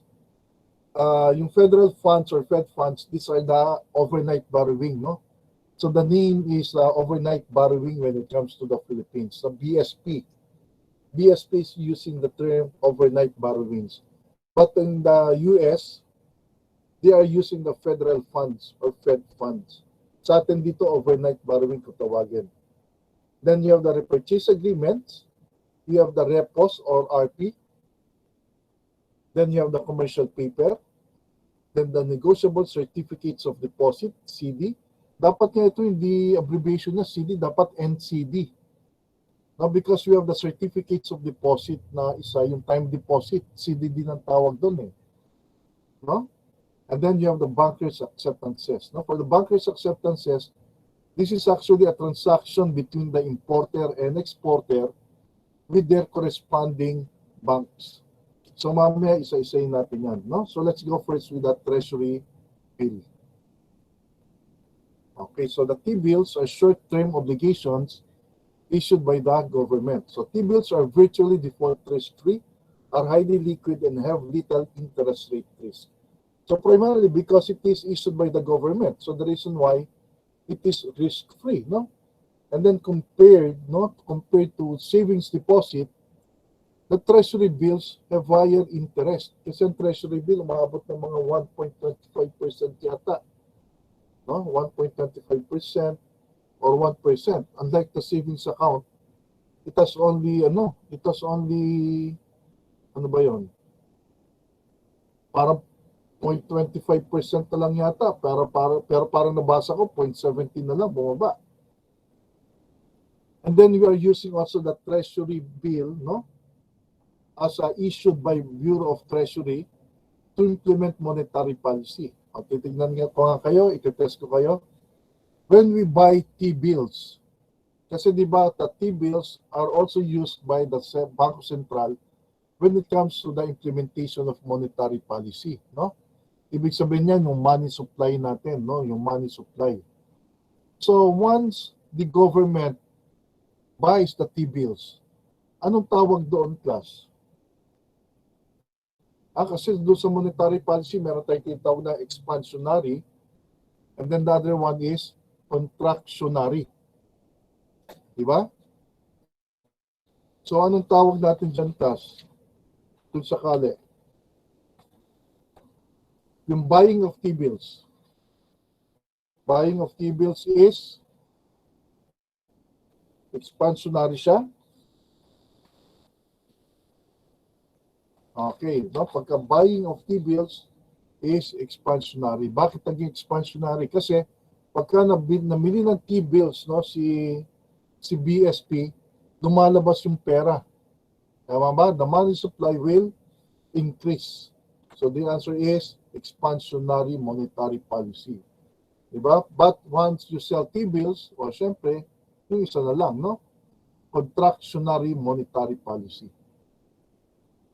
S1: yung federal funds or Fed funds, these are the overnight borrowing, no? So the name is overnight borrowing when it comes to the Philippines. So BSP. BSP is using the term overnight borrowings. But in the US, they are using the federal funds or Fed funds. Sa atin dito, overnight borrowing kung tawagin. Then you have the repurchase agreements. You have the repos or RP. Then you have the commercial paper. Then the negotiable certificates of deposit, CD. Dapat nga ito hindi abbreviation na CD, dapat NCD. Now, because we have the certificates of deposit na isa yung time deposit, CDD ng tawag doon no? And then you have the bankers acceptances. Now, for the bankers acceptances, this is actually a transaction between the importer and exporter with their corresponding banks. So mamaya isa-isayin natin yan, no? So let's go first with the Treasury bill. Okay, so the T-bills are short-term obligations issued by the government. So T-bills are virtually default risk-free, are highly liquid, and have little interest rate risk. So primarily because it is issued by the government. So the reason why it is risk-free, no? And then compared to savings deposit, the Treasury bills have higher interest. Kasi ang Treasury bill, umabot ng mga 1.25% yata. No? 1.25% or 1%. Unlike the savings account, it has only, ano ba yun? Parang 0.25% na lang yata. Pero parang nabasa ko, 0.17 na lang, bumaba. And then we are using also the Treasury bill, no? As issued by Bureau of Treasury to implement monetary policy. At titignan ko nga kayo, itetest ko kayo. When we buy T-bills, kasi di ba the T-bills are also used by the Bangko Sentral when it comes to the implementation of monetary policy, no? Ibig sabihin niyan yung money supply natin, no? Yung money supply. So once the government buys the T-bills, anong tawag doon, class? Kasi doon sa monetary policy, meron tayong tinatawag na expansionary, and then the other one is contractionary. Diba? So anong tawag natin dyan, class? Kung sakali. Yung buying of T-bills. Buying of T-bills is expansionary siya. Okay, no? Pagka buying of T-bills is expansionary. Bakit naging expansionary? Kasi pagka namili ng T-bills, no, si BSP, lumalabas yung pera. Tama ba? The money supply will increase. So the answer is expansionary monetary policy. Diba? But once you sell T-bills, o syempre, yung isa na lang, no? Contractionary monetary policy.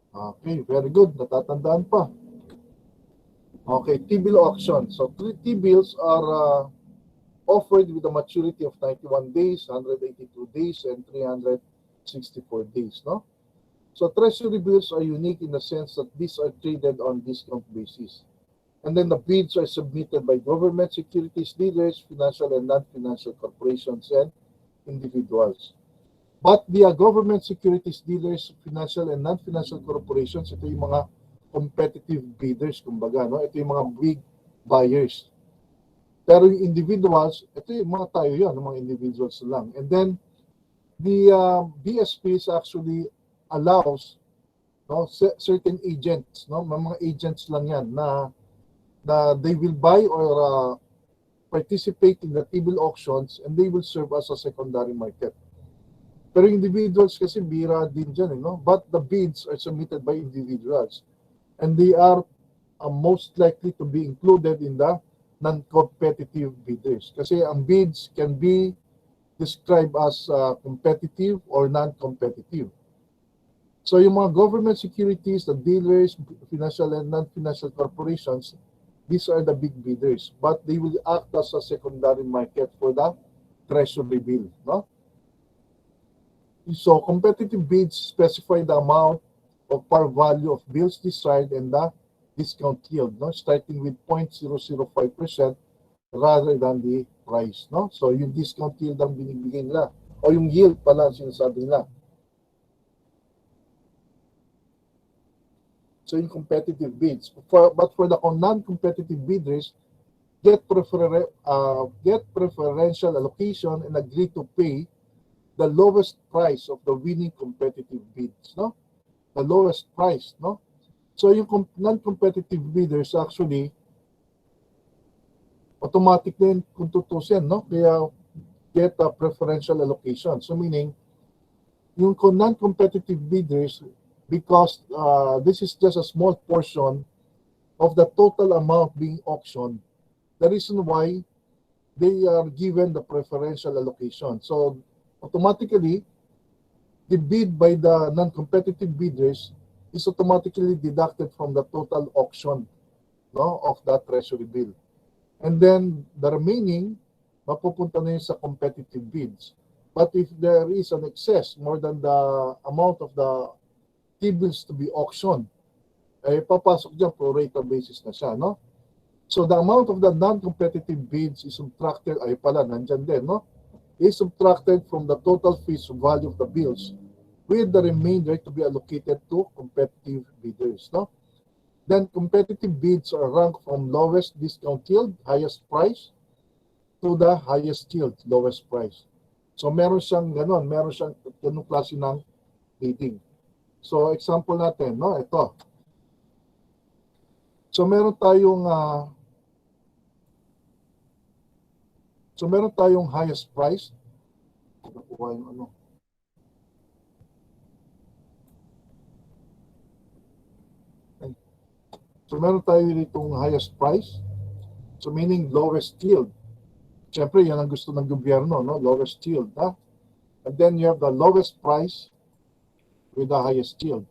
S1: Okay, very good. Natatandaan pa. Okay, T-bill auction. So T-bills are offered with a maturity of 91 days, 182 days, and 364 days, no? So Treasury bills are unique in the sense that these are traded on discount basis. And then the bids are submitted by government securities dealers, financial and non-financial corporations, and individuals. But the government securities dealers, financial and non-financial corporations, ito yung mga competitive bidders, kumbaga, no? Ito yung mga big buyers. Pero yung individuals, ito yung mga tayo yan, mga individuals lang. And then, the BSPs actually allows, no, certain agents, no? Mga agents lang yan na they will buy or participate in the T-bill auctions and they will serve as a secondary market. Pero individuals kasi bira din dyan, no? But the bids are submitted by individuals and they are most likely to be included in the non-competitive bidders. Kasi ang bids can be described as competitive or non-competitive. So yung mga government securities, the dealers, financial and non-financial corporations, these are the big bidders, but they will act as a secondary market for the Treasury bill. No? So competitive bids specify the amount of par value of bills desired and the discount yield, no? Starting with 0.005% rather than the price. No? So yung discount yield ang binibigay nila, o yung yield pala ang sinasabi nila. So in competitive bids, but for the non-competitive bidders, get preferential allocation and agree to pay the lowest price of the winning competitive bids, no? The lowest price, no? So yung non-competitive bidders actually automatic din kung tutusin, no? Kaya get a preferential allocation. So meaning yung non-competitive bidders, because this is just a small portion of the total amount being auctioned, the reason why they are given the preferential allocation. So automatically, the bid by the non-competitive bidders is automatically deducted from the total auction, no, of that Treasury bill. And then the remaining, mapupunta na yun sa competitive bids. But if there is an excess more than the amount of the T-bills to be auctioned, eh, papasok dyan, pro rata basis na siya, no? So the amount of the non-competitive bids is subtracted, ay pala, nandyan din, no? Is subtracted from the total face value of the bills, with the remainder to be allocated to competitive bidders, no? Then competitive bids are ranked from lowest discount yield, highest price, to the highest yield, lowest price. So meron siyang ganon, meron siyang ganong klase ng bidding. So example natin, no, ito. So meron tayong highest price. Nakuha yung ano. So meron tayo ditong highest price. So meaning lowest yield. Siyempre, yan ang gusto ng gobyerno, no? Lowest yield, ha? And then you have the lowest price with the highest yield.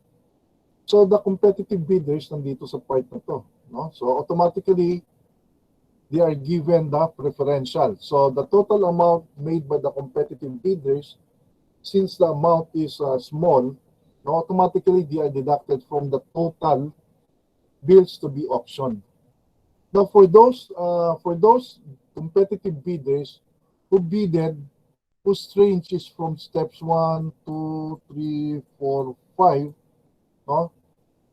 S1: So the competitive bidders nandito sa part na to, no? So automatically, they are given the preferential. So the total amount made by the competitive bidders, since the amount is small, no, automatically they are deducted from the total bills to be auctioned. Now for those competitive bidders who bidded, whose range is from steps 1, 2, 3, 4, 5, no?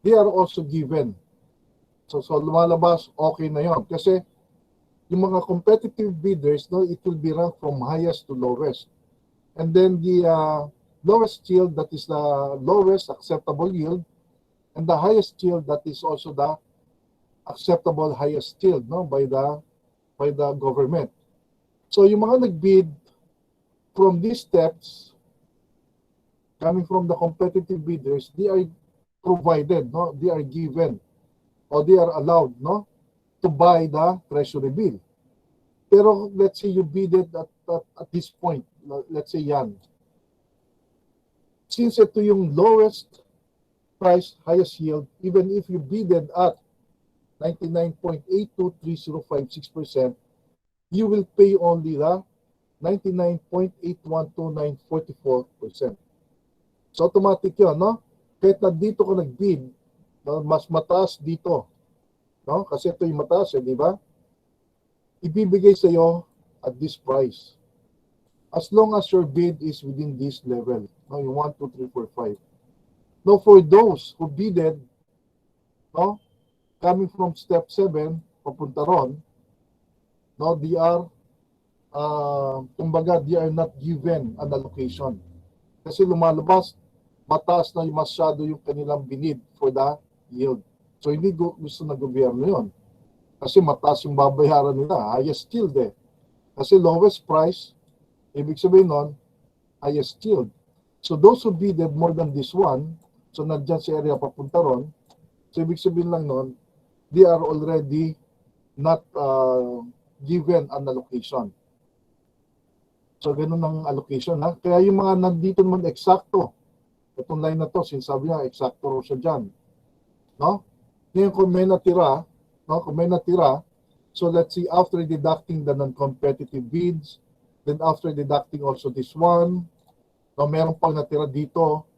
S1: They are also given. So lumalabas, okay na yon. Kasi yung mga competitive bidders, no, it will be ranked from highest to lowest. And then the lowest yield, that is the lowest acceptable yield, and the highest yield, that is also the acceptable highest yield, no, by the government. So yung mga nagbid from these steps, coming from the competitive bidders, they are provided, no, they are given, or they are allowed, no, to buy the Treasury bill. Pero let's say you bidded at this point, let's say yan. Since ito yung lowest price, highest yield, even if you bidded at 99.823056%, you will pay only the 99.812944%. So automatic yun, no? Kahit na dito ka nag-bid, no, mas mataas dito, no? Kasi ito yung mataas, di ba? Ibibigay sa iyo at this price. As long as your bid is within this level, no, yung 1, 2, 3, 4, 5. Now for those who bidded, no, coming from step 7 papunta ron, no, they are kumbaga, they are not given an allocation. Kasi lumalabas, mataas na masyado yung kanilang binid for the yield. So hindi gusto na gobyerno yun. Kasi mataas yung babayaran nila, highest yield eh. Kasi lowest price, ibig sabihin nun, highest yield. So those who bidded more than this one, so nandyan sa area papunta ron, so ibig sabihin lang nun, they are already not given an allocation. So ganun ang allocation ha. Kaya yung mga nandito naman eksakto, itong line na to, sinasabi niya, eksakto ro siya dyan. No? Ngayon kung may natira, no? Kung may natira, so let's see, after deducting the non-competitive bids, then after deducting also this one, no, meron pang natira dito,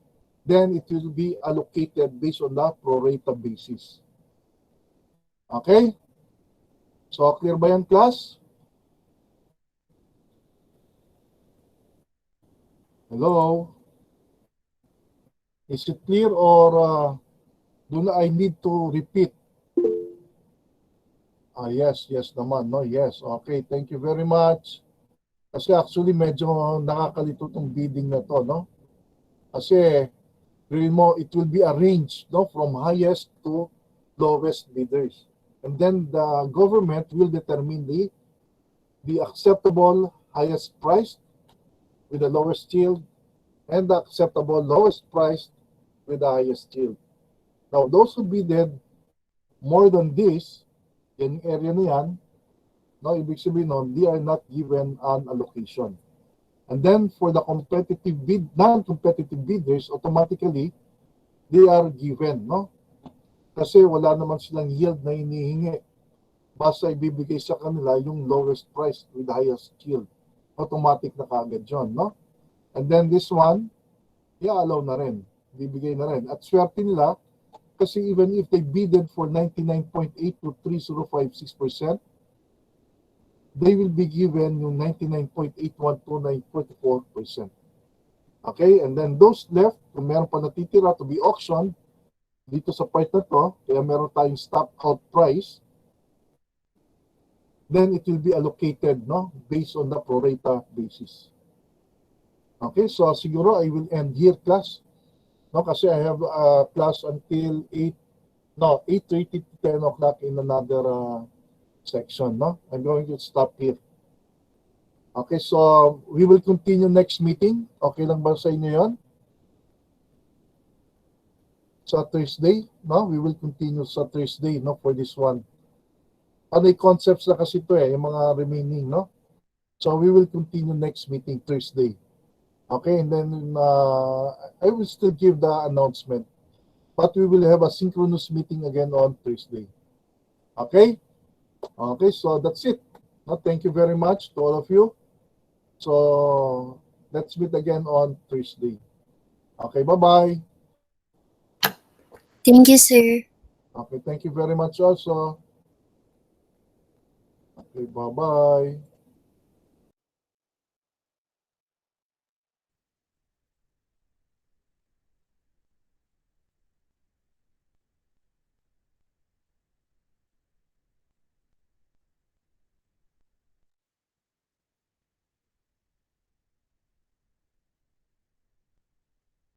S1: then it will be allocated based on the pro rata basis. Okay? So, clear ba yan, class? Hello? Is it clear or do I need to repeat? Yes, yes naman, no? Yes, okay, thank you very much. Kasi actually medyo nakakalito tong bidding na to, no? Kasi it will be arranged, no, from highest to lowest bidders. And then the government will determine the acceptable highest price with the lowest yield and the acceptable lowest price with the highest yield. Now, those who bidded more than this, yung area na yan, no, ibig sabihin nun, they are not given an allocation. And then for the competitive bid, non-competitive bidders, automatically, they are given, no? Kasi wala naman silang yield na hinihingi. Basta ibibigay sa kanila yung lowest price with the highest yield. Automatic na kaagad yun, no? And then this one, i-allow na rin. Bibigay na rin. At swerte nila, kasi even if they bidded for 99.8 to 3056%, they will be given yung 99.812944%. Okay? And then those left, kung meron pa natitira to be auctioned, dito sa part na to, kaya meron tayong stock out price, then it will be allocated, no, based on the pro rata basis. Okay, so siguro I will end here, class. No, kasi I have class until 8:30 to 10 o'clock in another section, no? I'm going to stop here. Okay, so we will continue next meeting. Okay lang ba sa inyo yon? Sa Thursday, no? We will continue sa Thursday, no, for this one. Ano yung concepts na kasi ito yung mga remaining, no? So we will continue next meeting Thursday. Okay, and then I will still give the announcement. But we will have a synchronous meeting again on Thursday. Okay? Okay, so that's it. No, thank you very much to all of you. So let's meet again on Thursday. Okay, bye-bye.
S10: Thank you, sir.
S1: Okay, thank you very much also. Okay, bye-bye.